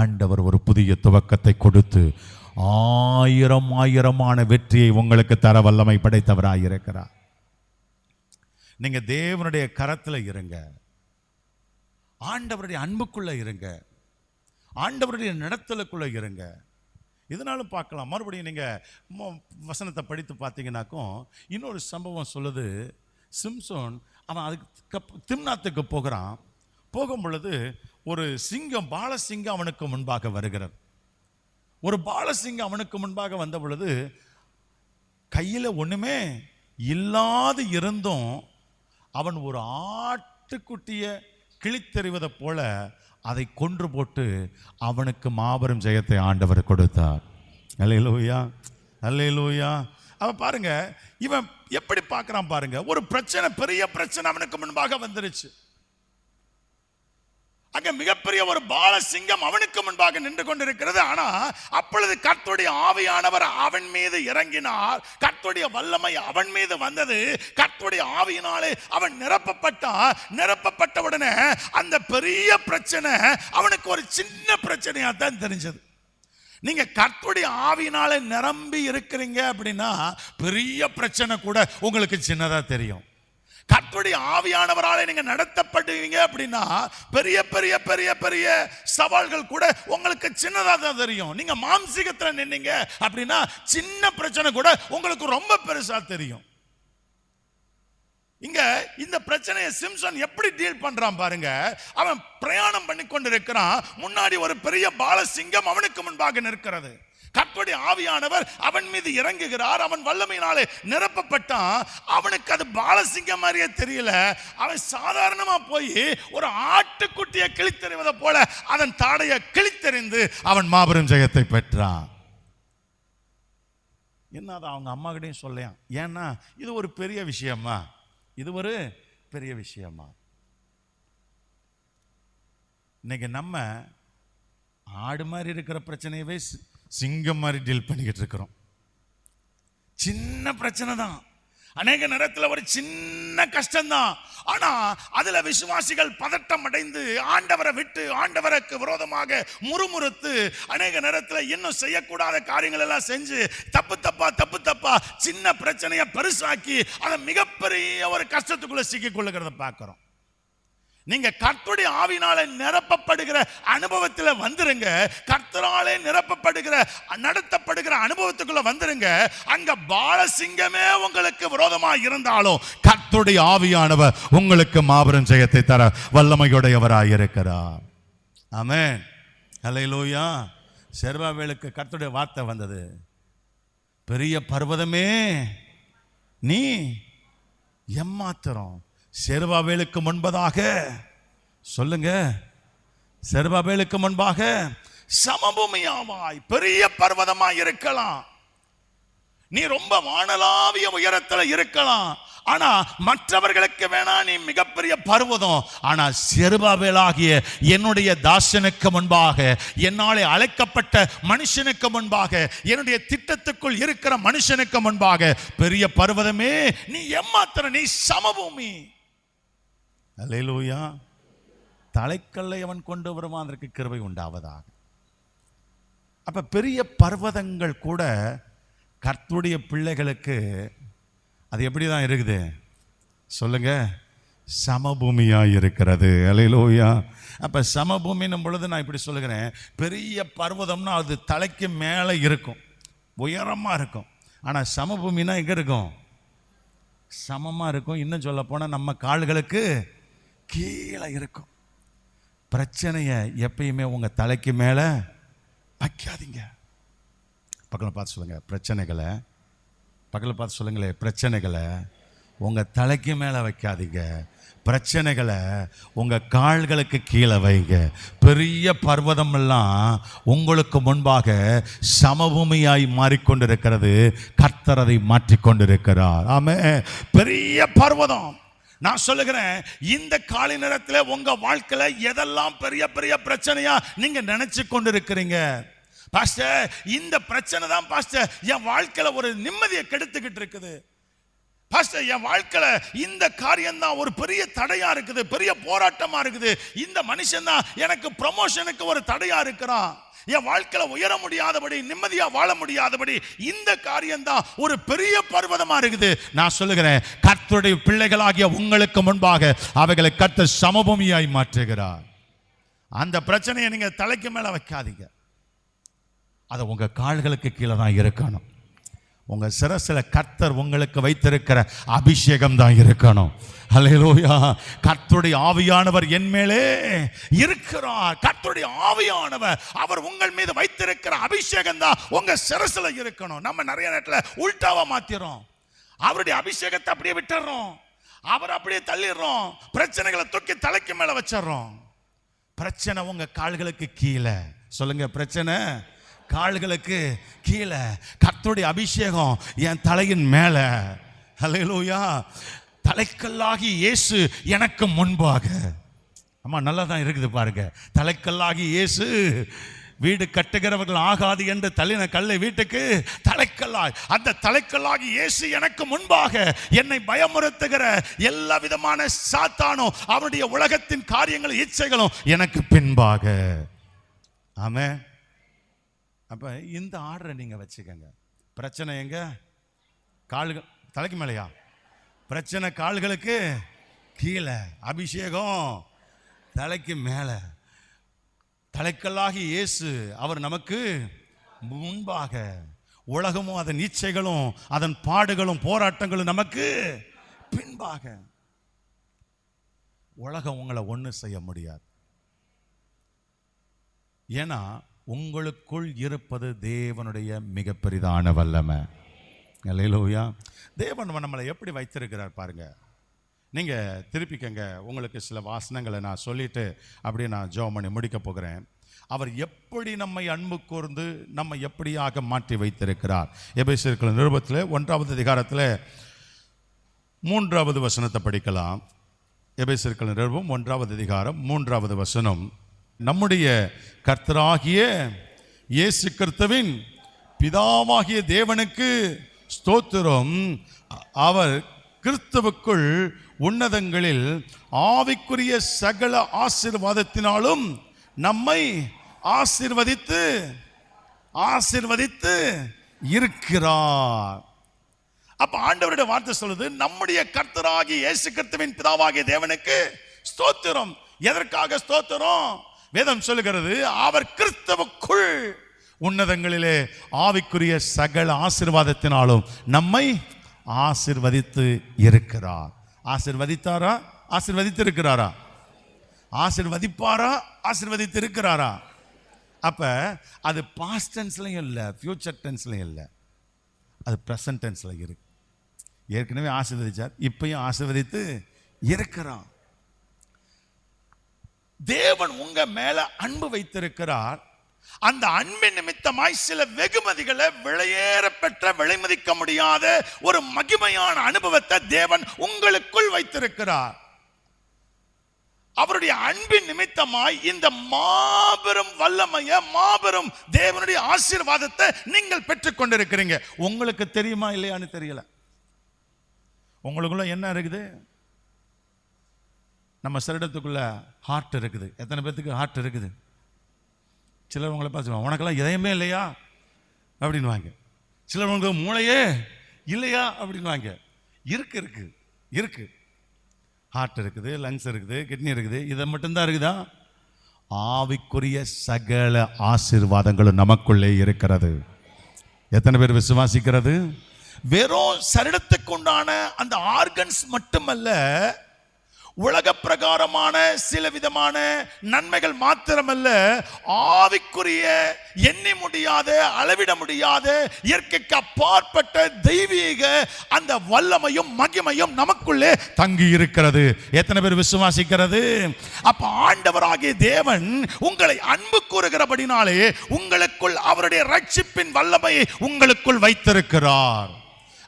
ஆண்டவர் ஒரு புதிய துவக்கத்தை கொடுத்து 1000 வெற்றியை உங்களுக்கு தர வல்லமை படைத்தவராயிருக்கிறார். நீங்க தேவனுடைய கரத்தில் இருங்க, ஆண்டவருடைய அன்புக்குள்ள இருங்க, ஆண்டவருடைய நடத்தலுக்குள்ள இருங்க. இதனாலும் பார்க்கலாம். மறுபடியும் நீங்க வசனத்தை படித்து பார்த்தீங்கன்னாக்கும் இன்னொரு சம்பவம் சொல்லுது. சிம்சோன் அவன் அதுக்கு திம்னாத்துக்கு போகிறான். போகும் பொழுது ஒரு சிங்கம், பாலசிங்கம் அவனுக்கு முன்பாக வருகிறது. ஒரு பாலசிங்கம் அவனுக்கு முன்பாக வந்த பொழுது கையில் ஒண்ணுமே இல்லாது இருந்தும் அவன் ஒரு ஆட்டுக்குட்டியை கிழித்தெறிவதை போல அதை கொன்று போட்டு அவனுக்கு மாபெரும் ஜெயத்தை ஆண்டவர் கொடுத்தார். அல்லேலூயா, அல்லேலூயா. அவன் பாருங்க, இவன் எப்படி பார்க்கறான் பாருங்க. ஒரு பிரச்சனை, பெரிய பிரச்சனை அவனுக்கு முன்பாக வந்துருச்சு. அங்க மிகப்பெரிய ஒரு பாலசிங்கம் அவனுக்கு முன்பாக நின்று கொண்டிருக்கிறது. ஆனா அப்பொழுது கர்த்தருடைய ஆவியானவர் அவன் மீது இறங்கினார். கர்த்தருடைய வல்லமை அவன் மீது வந்தது. கர்த்தருடைய ஆவியினாலே அவன் நிரப்பப்பட்டான். நிரப்பப்பட்ட உடனே அந்த பெரிய பிரச்சனை அவனுக்கு ஒரு சின்ன பிரச்சனையா தான் தெரிஞ்சது. நீங்க கர்த்தருடைய ஆவியினாலே நிரம்பி இருக்கிறீங்க அப்படின்னா பெரிய பிரச்சனை கூட உங்களுக்கு சின்னதா தெரியும். கர்த்தருடைய ஆவியானவராலே நீங்க நடத்தப்படுவீங்க அப்படின்னா பெரிய பெரிய பெரிய பெரிய சவால்கள் கூட உங்களுக்கு சின்னதா தான் தெரியும். நீங்க மாம்சீகத்துல நின்னீங்க அப்படின்னா சின்ன பிரச்சனை கூட உங்களுக்கு ரொம்ப பெருசா தெரியும். இங்க இந்த பிரச்சனையை சிம்சன் எப்படி டீல் பண்றான் பாருங்க. அவன் பிரயாணம் பண்ணி கொண்டிருக்கிறான். முன்னாடி ஒரு பெரிய பாலசிங்கம் அவனுக்கு முன்பாக நிற்கிறது. கர்த்தருடைய ஆவியானவர் அவன் மீது இறங்குகிறார். அவன் வல்லமையினாலே நிரப்பப்பட்டான். அவனுக்கு அது பாலசிங்கம் மாதிரியே தெரியல. அவன் சாதாரணமா போய் ஒரு ஆட்டுக்குட்டியை கிழித்தெறிவதை போல அதன் தாடையை கிழித்தெறிந்து அவன் மாபெரும் ஜெயத்தை பெற்றான். என்ன அதை அவங்க அம்மா கிட்டையும் சொல்லையாம். ஏன்னா இது ஒரு பெரிய விஷயமா, இது ஒரு பெரிய விஷயமா. இன்னைக்கு நம்ம ஆடு மாதிரி இருக்கிற பிரச்சனையவே சிங்கம் மாதிரி டீல் பண்ணிக்கிட்டு இருக்கிறோம். சின்ன பிரச்சனை தான், அநேக நேரத்தில் ஒரு சின்ன கஷ்டம்தான். ஆனா அதுல விசுவாசிகள் பதட்டம் அடைந்து ஆண்டவரை விட்டு ஆண்டவருக்கு விரோதமாக முறுமுறுத்து அநேக நேரத்தில் இன்னும் செய்யக்கூடாத காரியங்கள் எல்லாம் செஞ்சு தப்பு தப்பா சின்ன பிரச்சனையை பெருசாக்கி அதை மிகப்பெரிய ஒரு கஷ்டத்துக்குள்ள சிக்கிக் கொள்ளுகிறத பார்க்கிறோம். நீங்க கர்த்தருடைய ஆவியினாலே நிரப்பப்படுகிற அனுபவத்தில் வந்துருங்க. கர்த்தராலே நிரப்பப்படுகிற நடத்தப்படுகிற அனுபவத்துக்குள்ள வந்துருங்க. அங்க பாலசிங்கமே உங்களுக்கு விரோதமா இருந்தாலும் கர்த்தருடைய ஆவியானவர் உங்களுக்கு மாபெரும் ஜெயத்தை தர வல்லமையுடையவராய் இருக்கிறார். ஆமென், அல்லேலூயா. செருபாபேலுக்கு கர்த்தருடைய வார்த்தை வந்தது. பெரிய பர்வதமே நீ எம்மாத்திரம். செருபாபேலுக்கு முன்பதாக சொல்லுங்க, செருபாபேலுக்கு முன்பாக சமபூமியாவாய், பெரிய பர்வதமாய் இருக்கலாம். நீ ரொம்ப வானளாவிய உயரத்துல இருக்கலாம். ஆனா மற்றவர்களுக்கு வேணா நீ மிகப்பெரிய பர்வதம். ஆனா செருபாபேலாகிய என்னுடைய தாசனுக்கு முன்பாக, என்னாலே அழைக்கப்பட்ட மனுஷனுக்கு முன்பாக, என்னுடைய திட்டத்துக்குள் இருக்கிற மனுஷனுக்கு முன்பாக பெரிய பர்வதமே நீ எம்மாத்திரம், நீ சமபூமி. அல்லேலூயா. தலைக்கல்லை அவன் கொண்டு வருவான், அதற்கு கிருபை உண்டாவதாக. அப்ப பெரிய பர்வதங்கள் கூட கர்த்தருடைய பிள்ளைகளுக்கு அது எப்படிதான் இருக்குது சொல்லுங்க, சமபூமியா இருக்கிறது. அல்லேலூயா. அப்ப சமபூமின்னும் பொழுது நான் இப்படி சொல்லுகிறேன், பெரிய பர்வதம்னா அது தலைக்கு மேலே இருக்கும், உயரமா இருக்கும். ஆனா சமபூமினா எங்க இருக்கும்? சமமா இருக்கும். இன்னும் சொல்ல போனா நம்ம கால்களுக்கு கீழே இருக்கும். பிரச்சனையை எப்பயுமே உங்க தலைக்கு மேல வைக்காதீங்க. பக்கத்தில் பார்த்து சொல்லுங்க, பிரச்சனைகளை பக்கத்தில் பார்த்து சொல்லுங்களேன், பிரச்சனைகளை உங்க தலைக்கு மேல வைக்காதீங்க. பிரச்சனைகளை உங்க கால்களுக்கு கீழே வைங்க. பெரிய பர்வதம் எல்லாம் உங்களுக்கு முன்பாக சமபூமியாய் மாறிக்கொண்டிருக்கிறது. கர்த்தர் அதை மாற்றிக்கொண்டிருக்கிறார். ஆமென். பெரிய பர்வதம். நான் சொல்லுகிறேன், இந்த காலை நேரத்தில் உங்க வாழ்க்கையில எதெல்லாம் பெரிய பெரிய பிரச்சனையா நீங்க நினைச்சு கொண்டிருக்கிறீங்க. பாஸ்டர், இந்த பிரச்சனை தான் பாஸ்டர் என் வாழ்க்கையில ஒரு நிம்மதியை கெடுத்துக்கிட்டு இருக்குது. பாஸ்டர், என் வாழ்க்கையில இந்த காரியம் தான் ஒரு பெரிய தடையா இருக்குது, பெரிய போராட்டமா இருக்குது. இந்த மனுஷன் தான் எனக்கு ப்ரமோஷனுக்கு ஒரு தடையா இருக்கிறான். என் வாழ்க்கையில உயர முடியாதபடி, நிம்மதியா வாழ முடியாதபடி இந்த காரியம் தான் ஒரு பெரிய பர்வதமா இருக்குது. நான் சொல்லுகிறேன், கர்த்தருடைய பிள்ளைகளாகிய உங்களுக்கு முன்பாக அவைகளை கர்த்தர் சமபூமியாய் மாற்றுகிறார். அந்த பிரச்சனையை நீங்க தலைக்கு மேல வைக்காதீங்க. அது உங்க கால்களுக்கு கீழே தான் இருக்கணும். உங்க சிரசில் கர்த்தர் உங்களுக்கு வைத்திருக்கிற அபிஷேகம் தான் இருக்கணும். அல்லேலூயா. கர்த்தருடைய ஆவியானவர் என் மேலே இருக்கிறார். கர்த்தருடைய ஆவியானவர் அவர் உங்கள் மீது வைத்திருக்கிற அபிஷேகம் தான் உங்க சிரசில் இருக்கணும். நம்ம நிறைய நேரத்தில் உல்டாவா மாத்திரோம். அவருடைய அபிஷேகத்தை அப்படியே விட்டுறோம், அவர் அப்படியே தள்ளிடுறோம், பிரச்சனைகளை தூக்கி தலைக்கு மேல வச்சிடறோம். பிரச்சனை உங்க கால்களுக்கு கீழே. சொல்லுங்க, பிரச்சனை கால்களுக்கு கீழே. கர்த்தருடைய அபிஷேகம் என் தலையின் மேல. அல்லேலூயா. தலைக்கல்லாகி இயேசு எனக்கு முன்பாக. அம்மா நல்லா தான் இருக்குது பாருங்க. தலைக்கல்லாகி இயேசு வீடு கட்டுகிறவர்கள் ஆகாது என்று தள்ளின கல்லை வீட்டுக்கு தலைக்கல்லாய், அந்த தலைக்கல்லாகி இயேசு எனக்கு முன்பாக என்னை பயமுறுத்துகிற எல்லா விதமான சாத்தானும் அவருடைய உலகத்தின் காரியங்கள் இச்சைகளும் எனக்கு பின்பாக. ஆமென். அப்ப இந்த ஆர்டரை நீங்க வச்சுக்கங்க. பிரச்சனை எங்க? கால்கள் தலைக்கு மேலையா? பிரச்சனை கால்களுக்கு கீழே, அபிஷேகம் தலைக்கு மேல. தலைக்கல்லாகி இயேசு அவர் நமக்கு முன்பாக, உலகமும் அதன் இச்சைகளும் அதன் பாடுகளும் போராட்டங்களும் நமக்கு பின்பாக. உலகம் உங்களை ஒண்ணு செய்ய முடியாது. ஏன்னா உங்களுக்குள் இருப்பது தேவனுடைய மிக பெரிதான வல்லமை. அல்லேலூயா. தேவன் நம்மளை எப்படி வைத்திருக்கிறார் பாருங்க. நீங்க திருப்பிக்கங்க. உங்களுக்கு சில வாசனங்களை நான் சொல்லிட்டு அப்படியே நான் ஜெபம் பண்ணி முடிக்க போகிறேன். அவர் எப்படி நம்மை அன்பு கூர்ந்து நம்ம எப்படியாக மாற்றி வைத்திருக்கிறார். எபேசியர் நிருபத்தில் 1வது அதிகாரத்தில் 3வது வசனத்தை படிக்கலாம். எபேசியர் நிருபம் 1வது அதிகாரம் 3வது வசனம். நம்முடைய கர்த்தராகிய இயேசு கிறிஸ்துவின் பிதாவாகிய தேவனுக்கு ஸ்தோத்திரம். அவர் கிறிஸ்துவுக்குள் உன்னதங்களில் ஆவிக்குரிய சகல ஆசீர்வாதத்தினாலும் நம்மை ஆசீர்வதித்து இருக்கிறார். அப்ப ஆண்டவருடைய வார்த்தை சொல்லுது, நம்முடைய கர்த்தராகிய இயேசு கிறிஸ்துவின் பிதாவாகிய தேவனுக்கு ஸ்தோத்திரம். எதற்காக ஸ்தோத்திரம்? வேதம் சொல்லுகிறது, அவர் கிறிஸ்துவுக்குள் உன்னதங்களிலே ஆவிக்குரிய சகல ஆசீர்வாதத்தினாலும் நம்மை ஆசீர்வதித்து இருக்கிறார். ஆசீர்வதித்தாரா? ஆசீர்வதித்து இருக்கிறாரா? ஆசீர்வதிப்பாரா? ஆசீர்வதித்து இருக்கிறாரா? அப்ப அது பாஸ்ட் டென்ஸ்லயும் இல்லை, ஃபியூச்சர் டென்ஸ்லயும் இல்லை, அது பிரசன்ட் டென்ஸ்ல இருக்கு. ஏற்கனவே ஆசீர்வதிச்சார், இப்பயும் ஆசீர்வதித்து இருக்கிறார். தேவன் உங்க மேல அன்பு வைத்திருக்கிறார். அந்த அன்பின் நிமித்தமாய் சில வெகுமதிகளை விலையேற பெற்ற விலைமதிக்க முடியாத ஒரு மகிமையான அனுபவத்தை தேவன் உங்களுக்குள் வைத்திருக்கிறார். அவருடைய அன்பின் நிமித்தமாய் இந்த மாபெரும் வல்லமைய, மாபெரும் தேவனுடைய ஆசீர்வாதத்தை நீங்கள் பெற்றுக் கொண்டிருக்கிறீங்க. உங்களுக்கு தெரியுமா இல்லையான்னு தெரியல. உங்களுக்குள்ள என்ன இருக்குது? நம்ம சரீரத்துக்குள்ள ஹார்ட் இருக்குது. எத்தனை பேத்துக்கு ஹார்ட் இருக்குது? சிலர் உங்களை பார்த்து உனக்கெல்லாம் இதயமே இல்லையா அப்படின்வாங்க. சிலர் உங்களுக்கு மூளையே இல்லையா அப்படின்வாங்க. இருக்கு இருக்கு இருக்கு. ஹார்ட் இருக்குது, லங்ஸ் இருக்குது, கிட்னி இருக்குது. இதை மட்டும்தான் இருக்குதா? ஆவிக்குரிய சகல ஆசீர்வாதங்களும் நமக்குள்ளே இருக்கிறது. எத்தனை பேர் விசுவாசிக்கிறது? வெறும் சரீரத்துக்கு உண்டான அந்த ஆர்கன்ஸ் மட்டுமல்ல, உலக பிரகாரமான சில விதமான நன்மைகள் மாத்திரமல்ல, ஆவிக்குரிய எண்ணி முடியாத, அளவிட முடியாத, இயற்கைக்கு அப்பாற்பட்ட தெய்வீக அந்த வல்லமையும் மகிமையும் நமக்குள்ளே தங்கி இருக்கிறது. எத்தனை பேர் விசுவாசிக்கிறது? அப்ப ஆண்டவராகிய தேவன் உங்களை அன்பு கூறுகிறபடினாலே உங்களுக்குள் அவருடைய ரட்சிப்பின் வல்லமையை உங்களுக்குள் வைத்திருக்கிறார்.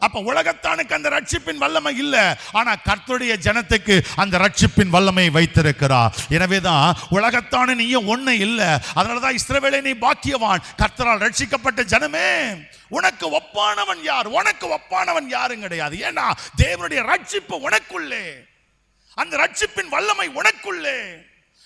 அப்ப உலகத்தானுக்கு அந்த ரட்சிப்பின் வல்லமை இல்ல, ஆனா கர்த்தருடைய ஜனத்துக்கு அந்த ரட்சிப்பின் வல்லமை வைத்திருக்கிறார். எனவேதான் உலகத்தானு நீயும் ஒண்ணு இல்ல. அதனாலதான் இஸ்ரவேலே நீ பாக்கியவான், கர்த்தரால் ரட்சிக்கப்பட்ட ஜனமே, உனக்கு ஒப்பானவன் யார்? உனக்கு ஒப்பானவன் யாரும் கிடையாது. ஏன்னா தேவனுடைய ரட்சிப்பு உனக்குள்ளே, அந்த ரட்சிப்பின் வல்லமை உனக்குள்ளே,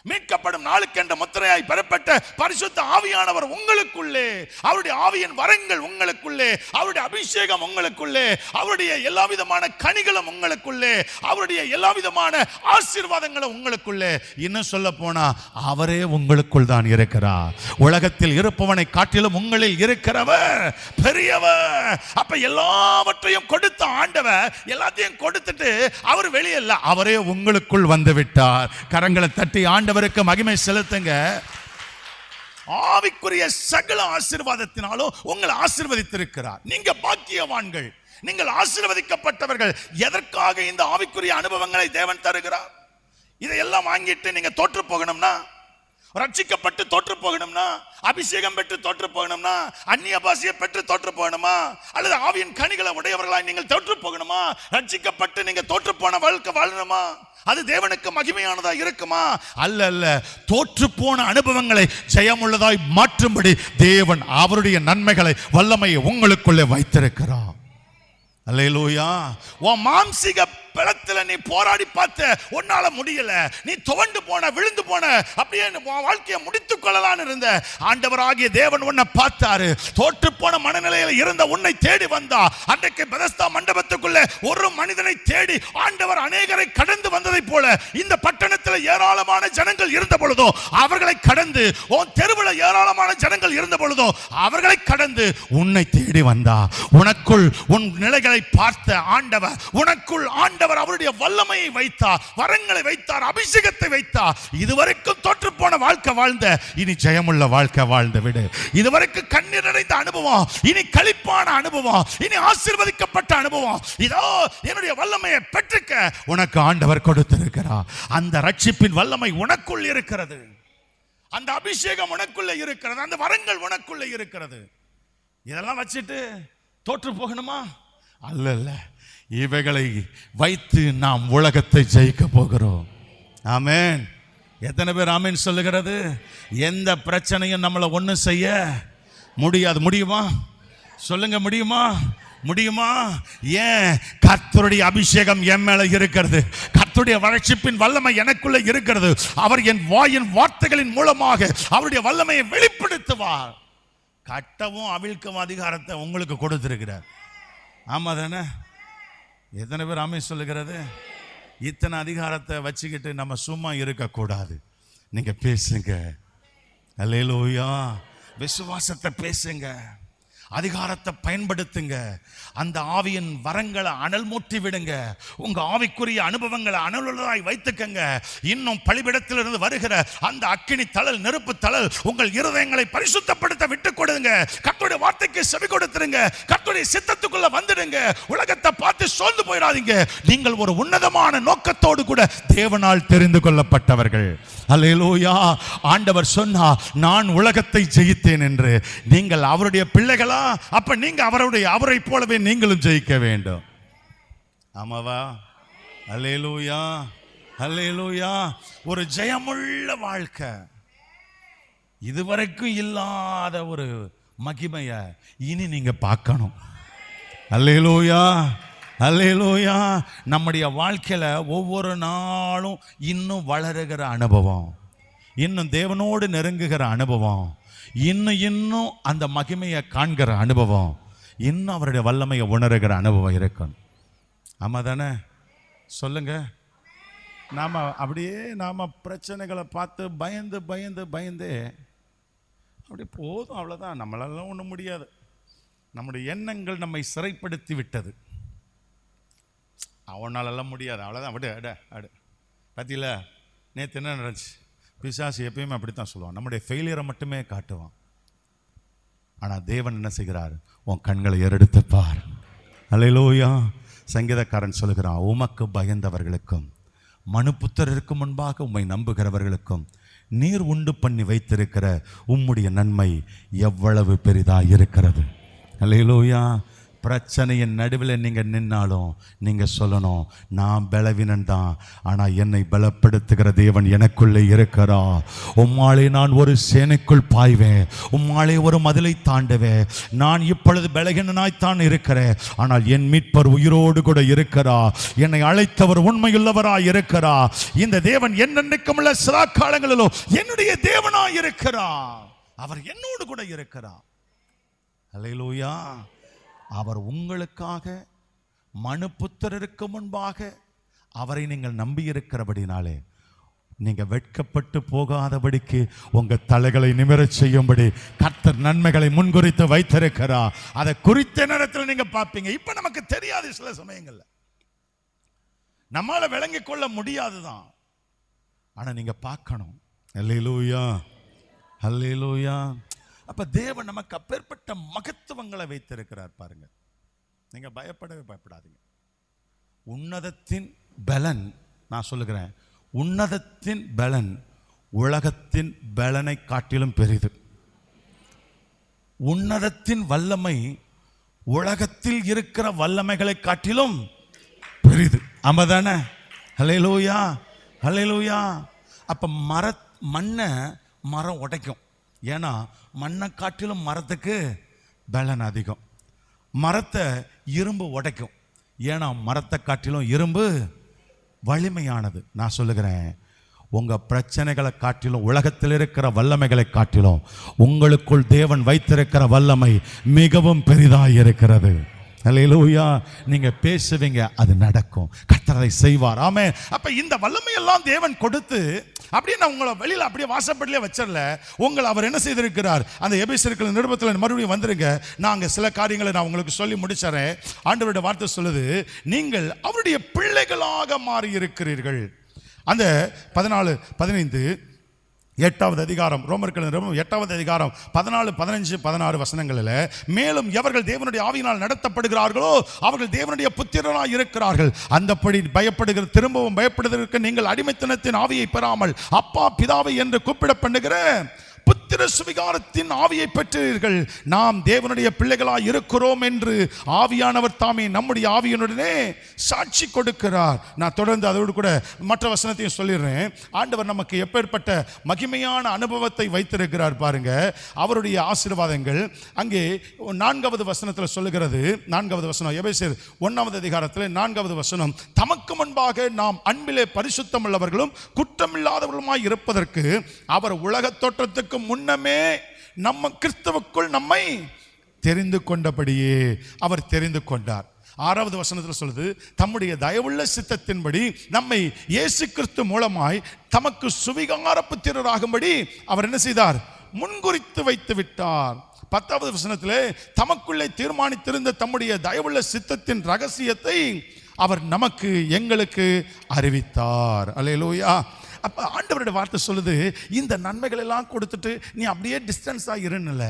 மீட்கப்படும் நாளுக்கென்ற முத்திரையாய் பெறப்பட்ட பரிசுத்த ஆவியானவர் உங்களுக்குள்ளே, அவருடைய ஆவியின் வரங்கள் உங்களுக்குள்ளே, அவருடைய அபிஷேகம் உங்களுக்குள்ளே, அவருடைய எல்லா விதமான கனிகளும் உங்களுக்குள்ளே, அவருடைய எல்லா விதமான ஆசீர்வாதங்களும் உங்களுக்குள்ளே. இன்னும் சொல்ல போனா அவரே உங்களுக்குள் தான் இருக்கிறார். உலகத்தில் இருப்பவனை காட்டிலும் உங்களில் இருக்கிறவர் பெரியவர். அப்ப எல்லாவற்றையும் கொடுத்த ஆண்டவர் எல்லாத்தையும் கொடுத்துட்டு அவர் வெளியே இல்ல, அவரே உங்களுக்குள் வந்து விட்டார். கரங்களை தட்டி ஆண்டவருக்கு மகிமை செலுத்துங்க. ஆவிக்குரிய சகல ஆசீர்வாதத்தினாலும் உங்களை ஆசீர்வதித்திருக்கிறார். நீங்க பாக்கியவான்கள், நீங்கள் ஆசீர்வதிக்கப்பட்டவர்கள். எதற்காக இந்த ஆவிக்குரிய அனுபவங்களை தேவன் தருகிறார்? இதையெல்லாம் வாங்கிட்டு நீங்க தோற்று போகணும்னா, ரட்சிக்கப்பட்டு தோற்று போகணும்னா, அபிஷேகம் பெற்று தோற்று போகணும்னா, அந்நிய பாஷையை பெற்று தோற்று போகணுமா, அல்லது ஆவியின் கனிகளை உடையவர்களாய் நீங்கள் தோற்று போகணுமா, ரட்சிக்கப்பட்டு நீங்க தோற்று போன வாழ்க்கை வாழணுமா, அது தேவனுக்கு மகிமையானதா இருக்குமா? அல்ல அல்ல. தோற்று போன அனுபவங்களை ஜெயமுள்ளதாய் மாற்றும்படி தேவன் அவருடைய நன்மைகளை வல்லமையை உங்களுக்குள்ளே வைத்திருக்கிறார். அல்லேலூயா. உன் மாம்சிக பலத்துல நீ போராடி பார்த்த, உன்னால முடியல, நீ துவண்டு போன, விழுந்து போன, அப்படியே வாழ்க்கையை முடித்துக் கொள்ளலான்னு இருந்த ஆண்டவராகிய தேவன் உன்னை பார்த்தாரு. தோற்று போன மனநிலையில் இருந்த உன்னை தேடி வந்தா. அன்றைக்கு பெதஸ்தா மண்டபத்துக்குள்ள ஒரு மனிதனை தேடி ஆண்டவர் அநேகரை கடந்து வந்ததை போல இந்த பட்டணத்தில் ஏராளமான ஜனங்கள் இருந்த பொழுதோ அவர்களை கடந்து, உன் தெருவில் ஏராளமான ஜனங்கள் இருந்த பொழுதோ அவர்களை கடந்து உன்னை தேடி வந்தா. உனக்குள் உன் நிலைகளை பார்த்த ஆண்டவர், உனக்குள் ஆண்டவர் அவருடைய வல்லமையை வைத்தார், வரங்களை வைத்தார், அபிஷேகத்தை வைத்தார். இதுவரைக்கும் தோற்று போன வாழ்க்கை வாழ்ந்த, இனி ஜெயமுள்ள வாழ்க்கை வாழ்ந்து விடு. இதுவரைக்கும் கண்ணீர் நிறைந்த அனுபவம் இனி களிப்பான அனுபவம், இனி ஆசீர்வதிக்கப்பட்ட அனுபவம். இதோ என்னுடைய வல்லமையை பெற்றுக்க உனக்கு ஆண்டவர் கொடுத்திருக்கிறார். அந்த ரட்சிப்பின் வல்லமை உனக்குள் இருக்கிறது, அந்த அபிஷேகம் உனக்குள்ள இருக்கிறது, அந்த வரங்கள் உனக்குள்ள இருக்கிறது. இதெல்லாம் வச்சுட்டு தோற்று போகணுமா? அல்ல அல்ல. இவைகளை வைத்து நாம் உலகத்தை ஜெயிக்க போகிறோம். ஆமென். எத்தனை பேர் ஆமென் சொல்லுகிறது? எந்த பிரச்சனையும் நம்மளை ஒன்றும் செய்ய முடியாது. முடியுமா? சொல்லுங்க, முடியுமா? முடியுமா? ஏன்? கர்த்தருடைய அபிஷேகம் என் மேல இருக்கிறது, கர்த்தருடைய ரட்சிப்பின் வல்லமை எனக்குள்ள இருக்கிறது. அவர் என் வாயின் வார்த்தைகளின் மூலமாக அவருடைய வல்லமையை வெளிப்படுத்துவார். கட்டவும் அவிழ்க்கவும் அதிகாரத்தை உங்களுக்கு கொடுத்திருக்கிறார். ஆமா தானே? எத்தனை பேர் ஆமென் சொல்லுகிறது? இத்தனை அதிகாரத்தை வச்சுக்கிட்டு நம்ம சும்மா இருக்கக்கூடாது. நீங்க பேசுங்க. அல்லேலூயா. விசுவாசத்தை பேசுங்க, அதிகாரத்தை பயன்படுத்துங்க, அந்த ஆவியின் வரங்களை அனல் மூட்டி விடுங்க, உங்க ஆவிக்குரிய அனுபவங்களை அனலுள்ளதாய் வைத்துக்கங்க. இன்னும் பலிபீடத்திலிருந்து வருகிற அந்த அக்கினி தழல், நெருப்பு தழல் உங்கள் இருதயங்களை பரிசுத்தப்படுத்த விட்டு கொடுங்க. கர்த்தருடைய வார்த்தைக்கு செவி கொடுத்துருங்க, கர்த்தருடைய சித்தத்துக்குள்ள வந்துடுங்க. உலகத்தை பார்த்து சோர்ந்து போயிடாதீங்க. நீங்கள் ஒரு உன்னதமான நோக்கத்தோடு கூட தேவனால் தெரிந்து கொள்ளப்பட்டவர்கள். அல்லேலூயா. ஆண்டவர் சொன்னா, நான் உலகத்தை ஜெயித்தேன் என்று. நீங்கள் அவருடைய பிள்ளைகளா? அப்ப நீங்க அவரை போலவே நீங்களும் ஜெயிக்க வேண்டும். ஆமாவா? அல்லேலூயா, அல்லேலூயா. ஒரு ஜெயமுள்ள வாழ்க்கை, இதுவரைக்கும் இல்லாத ஒரு மகிமைய இனி நீங்க பார்க்கணும். அல்லேலூயா, அல்லேலூயா. நம்முடைய வாழ்க்கையில ஒவ்வொரு நாளும் இன்னும் வளருகிற அனுபவம், இன்னும் தேவனோடு நெருங்குகிற அனுபவம், இன்னும் அந்த மகிமையை காண்கிற அனுபவம், இன்னும் அவருடைய வல்லமையை உணர்கிற அனுபவம் இருக்கும். ஆமா தானே? சொல்லுங்க. நாம பிரச்சனைகளை பார்த்து பயந்து பயந்து பயந்து அப்படி போதும், அவ்வளோதான், நம்மளால ஒன்றும் முடியாது. நம்முடைய எண்ணங்கள் நம்மை சிறைப்படுத்தி விட்டது. அவனாலெல்லாம் முடியாது, அவ்வளோதான், விடு அட அடு. பார்த்தீங்களா நேற்று என்ன நடந்துச்சு? பிசாசு எப்பயுமே அப்படித்தான் சொல்லுவான், நம்முடைய ஃபெயிலியரை மட்டுமே காட்டுவான். ஆனால் தேவன் என்ன செய்கிறார்? உன் கண்களை ஏறெடுத்து பார். அல்லேலூயா. சங்கீதக்காரன் சொல்லுகிறான், உமக்கு பயந்தவர்களுக்கும் மனுபுத்திரருக்கு முன்பாக உம்மை நம்புகிறவர்களுக்கும் நீர் உண்டு பண்ணி வைத்திருக்கிற உம்முடைய நன்மை எவ்வளவு பெரிதாக இருக்கிறது. அல்லேலூயா. பிரச்சனையின் நடுவில் நீங்கள் நின்னாலும் நீங்கள் சொல்லணும், நான் பலவீனன் தான், ஆனால் என்னை பலப்படுத்துகிற தேவன் எனக்குள்ளே இருக்கிறா. உம்மாலே நான் ஒரு சேனைக்குள் பாய்வேன், உம்மாலே ஒரு மதிலை தாண்டுவேன். நான் இப்பொழுது பலகீனனாய்த்தான் இருக்கிறேன், ஆனால் என் மீட்பர் உயிரோடு கூட இருக்கிறா. என்னை அழைத்தவர் உண்மையுள்ளவராய் இருக்கிறா. இந்த தேவன் என்னென்னைக்கும் உள்ள சில காலங்களிலும் என்னுடைய தேவனாய் இருக்கிறா. அவர் என்னோடு கூட இருக்கிறார். அல்லேலூயா. அவர் உங்களுக்காக மனுபுத்திரருக்கு முன்பாக அவரை நீங்கள் நம்பி இருக்கிறபடினாலே நீங்க வெட்கப்பட்டு போகாதபடிக்கு உங்க தலைகளை நிமிரச் செய்யும்படி கர்த்தர் நன்மைகளை முன்குறித்து வைத்திருக்கிறார். அதை குறித்த நேரத்தில் நீங்க பார்ப்பீங்க. இப்ப நமக்கு தெரியாது, சில சமயங்கள்ல நம்மால விளங்கிக் கொள்ள முடியாதுதான், ஆனா நீங்க பார்க்கணும். அல்லேலூயா, அல்லேலூயா. அப்ப தேவன் நமக்கு அப்பேற்பட்ட மகத்துவங்களை வைத்திருக்கிறார் பாருங்க. நீங்க பயப்படவே பயப்படாதீங்க. உன்னதத்தின் பலன், நான் சொல்லுகிறேன், உன்னதத்தின் பலன் உலகத்தின் பலனை காட்டிலும் பெரிது. உன்னதத்தின் வல்லமை உலகத்தில் இருக்கிற வல்லமைகளை காட்டிலும் பெரிது. ஆமாதானே? ஹல்லேலூயா, ஹல்லேலூயா. அப்ப மண்ணை மரம் உடைக்கும். ஏன்னா மண்ணை காட்டிலும் மரத்துக்கு பலன் அதிகம். மரத்தை இரும்பு உடைக்கும். ஏன்னா மரத்தை காட்டிலும் இரும்பு வலிமையானது. நான் சொல்லுகிறேன், உங்க பிரச்சனைகளை காட்டிலும் உலகத்தில் இருக்கிற வல்லமைகளை காட்டிலும் உங்களுக்குள் தேவன் வைத்திருக்கிற வல்லமை மிகவும் பெரிதாய் இருக்கிறது. ஹல்லேலூயா. நீங்க பேசுவீங்க, அது நடக்கும். கர்த்தர் அதை செய்வார். ஆமென். அப்ப இந்த வல்லமை எல்லாம் தேவன் கொடுத்து அப்படியே நான் உங்களை வெளியில அப்படியே வாசப்படிலே வச்சிடல. உங்களை அவர் என்ன செய்திருக்கிறார்? அந்த எபேசியர்கள் நிருபத்தில் மறுபடியும் வந்துருங்க. நாங்கள் சில காரியங்களை நான் உங்களுக்கு சொல்லி முடிச்சறேன். ஆண்டவருடைய வார்த்தை சொல்லுது, நீங்கள் அவருடைய பிள்ளைகளாக மாறி இருக்கிறீர்கள். அந்த 14, 15 8வது அதிகாரம், ரோமர்கள் 8வது அதிகாரம் 14, 15, 16 வசனங்களில், மேலும் எவர்கள் தேவனுடைய ஆவியினால் நடத்தப்படுகிறார்களோ அவர்கள் தேவனுடைய புத்திரராய் இருக்கிறார்கள். அந்தப்படி பயப்படுகிற, திரும்பவும் பயப்படுவதற்கு நீங்கள் அடிமைத்தனத்தின் ஆவியை பெறாமல் அப்பா பிதாவை என்று கூப்பிட பண்ணுகிற புத்திர சுவிகாரத்தின் ஆவியை பெற்றீர்கள். நாம் தேவனுடைய பிள்ளைகளாய் இருக்கிறோம் என்று ஆவியானவர் தாமே நம்முடைய ஆவியினுடனே சாட்சி கொடுக்கிறார். நான் தொடர்ந்து அதோடு கூட மற்ற வசனத்தையும் சொல்லிடுறேன். ஆண்டவர் நமக்கு எப்பேற்பட்ட மகிமையான அனுபவத்தை வைத்திருக்கிறார் பாருங்க. அவருடைய ஆசீர்வாதங்கள் அங்கே 4வது வசனத்தில் சொல்லுகிறது. 4வது வசனம், எபேசியர் 1வது அதிகாரத்தில் 4வது வசனம், தமக்கு முன்பாக நாம் அன்பிலே பரிசுத்தம் உள்ளவர்களும் குற்றமில்லாதவர்களுமாய் இருப்பதற்கு அவர் உலக தோற்றத்துக்கு முன்னமே நம்ம கிறிஸ்துவுக்குள் நம்மை தெரிந்து கொண்டபடியே அவர் தெரிந்து கொண்டார். 6வது வசனத்தில் சொல்லுது, தம்முடைய தயவுள்ள சித்தத்தின்படி நம்மை இயேசு கிறிஸ்து மூலமாய் தமக்கு சுவிகார புத்திரராகும்படி அவர் என்ன செய்தார்? முன்குறித்து வைத்து விட்டார். 10வது வசனத்திலே தமக்குள்ளே தீர்மானித்திருந்த தம்முடைய தயவுள்ள சித்தத்தின் ரகசியத்தை அவர் நமக்கு எங்களுக்கு அறிவித்தார். அல்லேலூயா. அப்ப ஆண்டவருடைய வார்த்தை சொல்லுது, இந்த நன்மைகள் எல்லாம் கொடுத்துட்டு நீ அப்படியே டிஸ்டன்ஸ் ஆகிருன்னுல,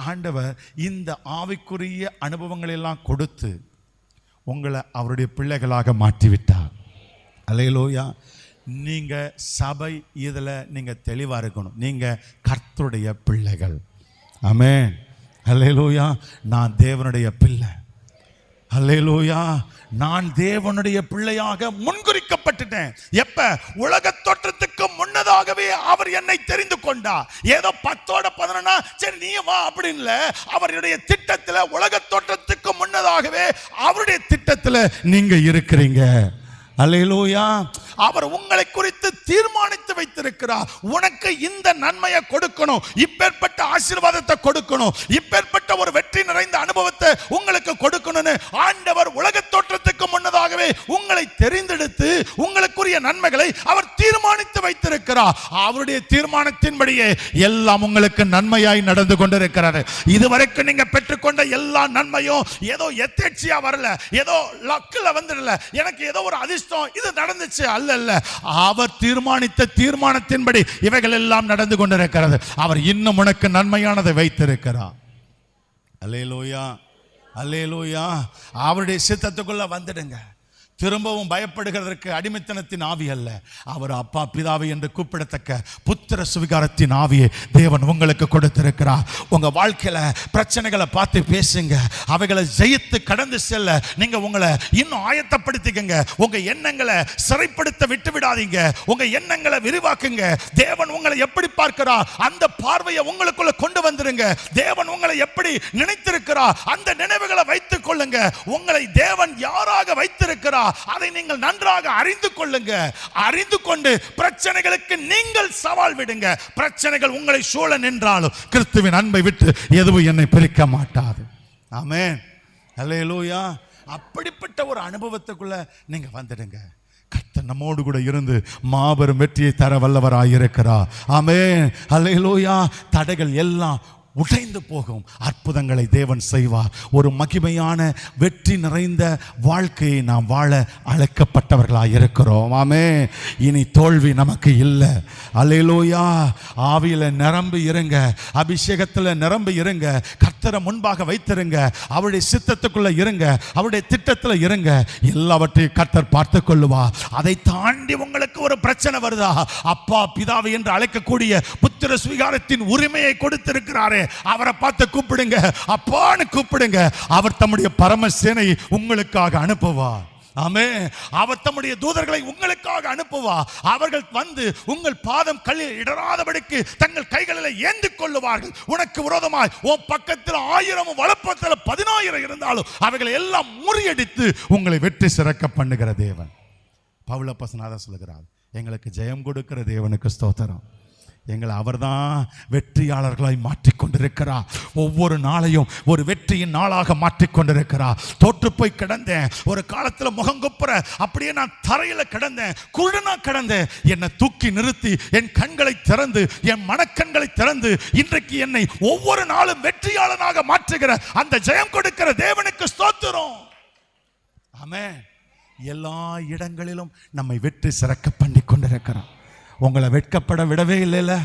ஆண்டவர் இந்த ஆவிக்குரிய அனுபவங்கள் எல்லாம் கொடுத்து உங்களை அவருடைய பிள்ளைகளாக மாற்றிவிட்டார். அல்லேலூயா. நீங்க சபை இதுல நீங்க தெளிவா இருக்கணும். நீங்க கர்த்தருடைய பிள்ளைகள். ஆமென். அல்லேலூயா. நான் தேவனுடைய பிள்ளை. அல்லேலூயா. நான் தேவனுடைய பிள்ளையாக முன்குறிக்கப்பட்டுட்டேன். எப்ப? உலக தோற்றத்துக்கு முன்னதாகவே அவர் என்னை தெரிந்து கொண்டார். ஏதோ 10ஓட 11 சரி நீ வா அப்படின்னு அவருடைய திட்டத்தில், உலக தோற்றத்துக்கு முன்னதாகவே அவருடைய திட்டத்தில் நீங்க இருக்கிறீங்க. அல்லேலூயா. அவர் உங்களை குறித்து தீர்மானித்து வைத்திருக்கிறார். உனக்கு இந்த நன்மையை கொடுக்கணும், இப்பேற்பட்ட ஆசீர்வாதத்தை கொடுக்கணும், இப்பேற்பட்ட ஒரு வெற்றி நிறைந்த அனுபவத்தை உங்களுக்கு கொடுக்கணும்னு ஆண்டவர் உலக தோற்றத்துக்கு முன்னதாகவே உங்களை தெரிந்தெடுத்து உங்களுக்குரிய நன்மைகளை அவர் தீர்மானித்து வைத்திருக்கிறார். அவருடைய தீர்மானத்தின்படியே எல்லாம் உங்களுக்கு நன்மையாய் நடந்து கொண்டிருக்கிறது. இதுவரைக்கும் நீங்க பெற்றுக்கொண்ட எல்லா நன்மையும் ஏதோ எதேச்சியா வரல, ஏதோ லக்கில் வந்துடல, எனக்கு ஏதோ ஒரு அதிர்ஷ்டம் இது நடந்துச்சு அல்ல. அவர் தீர்மானித்த தீர்மானத்தின்படி இவைகள் எல்லாம் நடந்து கொண்டிருக்கிறது. அவர் இன்னும் உனக்கு நன்மையானதை வைத்திருக்கிறார். அல்லேலூயா, அல்லேலூயா. அவருடைய சித்தத்துக்குள்ள வந்துடுங்க. திரும்பவும் பயப்படுகிறதற்கு அடிமைத்தனத்தின் ஆவி அல்ல, அவர் அப்பா பிதாவை என்று கூப்பிடத்தக்க புத்திர சுவிகாரத்தின் ஆவியை தேவன் உங்களுக்கு கொடுத்திருக்கிறார். உங்க வாழ்க்கையில பிரச்சனைகளை பார்த்து பேசுங்க, அவைகளை ஜெயித்து கடந்து செல்ல நீங்க உங்களை இன்னும் ஆயத்தப்படுத்திக்கங்க. உங்க எண்ணங்களை சிறைப்படுத்த விட்டு விடாதீங்க. உங்க எண்ணங்களை விரிவாக்குங்க. தேவன் உங்களை எப்படி பார்க்கிறார் அந்த பார்வையை உங்களுக்குள்ள கொண்டு வந்துருங்க. தேவன் உங்களை எப்படி நினைத்திருக்கிறார் அந்த நினைவுகளை வைத்துக் கொள்ளுங்க. உங்களை தேவன் யாராக வைத்திருக்கிறார் அதை நீங்கள் நன்றாக அறிந்து கொள்ளுங்க. அறிந்து கொண்டு பிரச்சனைகளுக்கு நீங்கள் சவால் விடுங்க. பிரச்சனைகள் உங்களை சூழ நின்றாலும் கிறிஸ்துவின் அன்பை விட்டு எதுவும் என்னை பிரிக்க மாட்டாது. ஆமென். அல்லேலூயா. அப்படிப்பட்ட ஒரு அனுபவத்துக்குள்ள நீங்க வந்துடுங்க. கர்த்தர் நம்மோடு கூட இருந்து மாபெரும் வெற்றியை தர வல்லவராய் இருக்கிறார். ஆமென். அல்லேலூயா. தடைகள் எல்லாம் உடைந்து போகும். அற்புதங்களை தேவன் செய்வார். ஒரு மகிமையான வெற்றி நிறைந்த வாழ்க்கையை நாம் வாழ அழைக்கப்பட்டவர்களாக இருக்கிறோம். ஆமென். இனி தோல்வி நமக்கு இல்லை. அல்லேலூயா. ஆவியில நிரம்பி இருங்க, அபிஷேகத்தில் நிரம்பி இருங்க, கர்த்தரை முன்பாக வைத்திருங்க, அவருடைய சித்தத்துக்குள்ள இருங்க, அவருடைய திட்டத்தில் இருங்க. எல்லாவற்றையும் கர்த்தர் பார்த்து கொள்ளுவார். அதை தாண்டி உங்களுக்கு ஒரு பிரச்சனை வருதா, அப்பா பிதாவை என்று அழைக்கக்கூடிய புத்திர சுவிகாரத்தின் உரிமையை கொடுத்திருக்கிறாரே, அவரை பார்த்து கூப்பிடுங்க, அப்பான்னு கூப்பிடுங்க. அவர் தம்முடைய பரமசேனை உங்களுக்காக அனுப்புவார். ஆமென். அவர் தம்முடைய தூதர்களை உங்களுக்காக அனுப்புவார். அவர்கள் வந்து உங்கள் பாதம் கல்லில் இடராதபடிக்கு தங்கள் கைகளில் ஏந்தி கொள்ளுவார்கள். உனக்கு விரோதமாய் உன் பக்கத்தில் 1000 வலப்பத்தில் 10,000 இருந்தாலும் அவைகளை எல்லாம் முறியடித்து உங்களை வெற்றி சிறக்க பண்ணுகிற தேவன். பவுலப்போஸ்தலன் சொல்லுகிறார், எங்களுக்கு ஜெயம் கொடுக்கிற தேவனுக்கு ஸ்தோத்திரம். எங்களை அவர்தான் வெற்றியாளர்களாய் மாற்றிக்கொண்டிருக்கிறார். ஒவ்வொரு நாளையும் ஒரு வெற்றியின் நாளாக மாற்றிக்கொண்டிருக்கிறார். தோற்று போய் கிடந்தேன், ஒரு காலத்தில் முகங்குப்புற அப்படியே நான் தரையில் கிடந்தேன், குருடனா கிடந்தேன். என்னை தூக்கி நிறுத்தி என் கண்களை திறந்து, என் மனக்கண்களை திறந்து இன்றைக்கு என்னை ஒவ்வொரு நாளும் வெற்றியாளனாக மாற்றுகிற அந்த ஜெயம் கொடுக்கிற தேவனுக்கு ஸ்தோத்திரம். ஆமென். எல்லா இடங்களிலும் நம்மை வெற்றி சிறக்க பண்ணி கொண்டிருக்கிறார். உங்களை வெட்கப்பட விடவே இல்லை.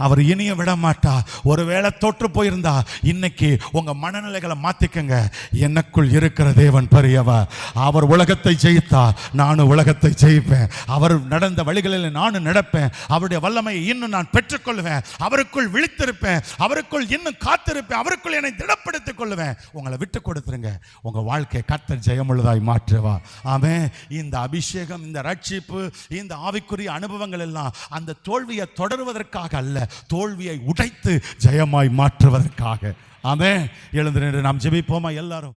அவர் இனிய விட மாட்டார். ஒருவேளை தோற்று போயிருந்தா இன்னைக்கு உங்க மனநிலைகளை மாத்திக்கங்க. எனக்குள் இருக்கிற தேவன் பெரியவர். அவர் உலகத்தை ஜெயித்தார், நானும் உலகத்தை ஜெயிப்பேன். அவர் நடந்த வழிகளில் நானும் நடப்பேன். அவருடைய வல்லமையை இன்னும் நான் பெற்றுக்கொள்வேன். அவருக்குள் விழித்திருப்பேன், அவருக்குள் இன்னும் காத்திருப்பேன், அவருக்குள் என்னை திடப்படுத்திக் கொள்வேன். உங்களை விட்டு கொடுத்துருங்க, உங்க வாழ்க்கையை கர்த்தர் ஜெயமுள்ளதாய் மாற்றுவார். ஆமென். இந்த அபிஷேகம், இந்த ரட்சிப்பு, இந்த ஆவிக்குரிய அனுபவங்கள் எல்லாம் அந்த தோல்வியை தொடருவதற்காக அல்ல, தோல்வியை உடைத்து ஜெயமாய் மாற்றுவதற்காக. ஆமென். எழுந்து நின்று நாம் ஜெபிப்போமா எல்லாரும்?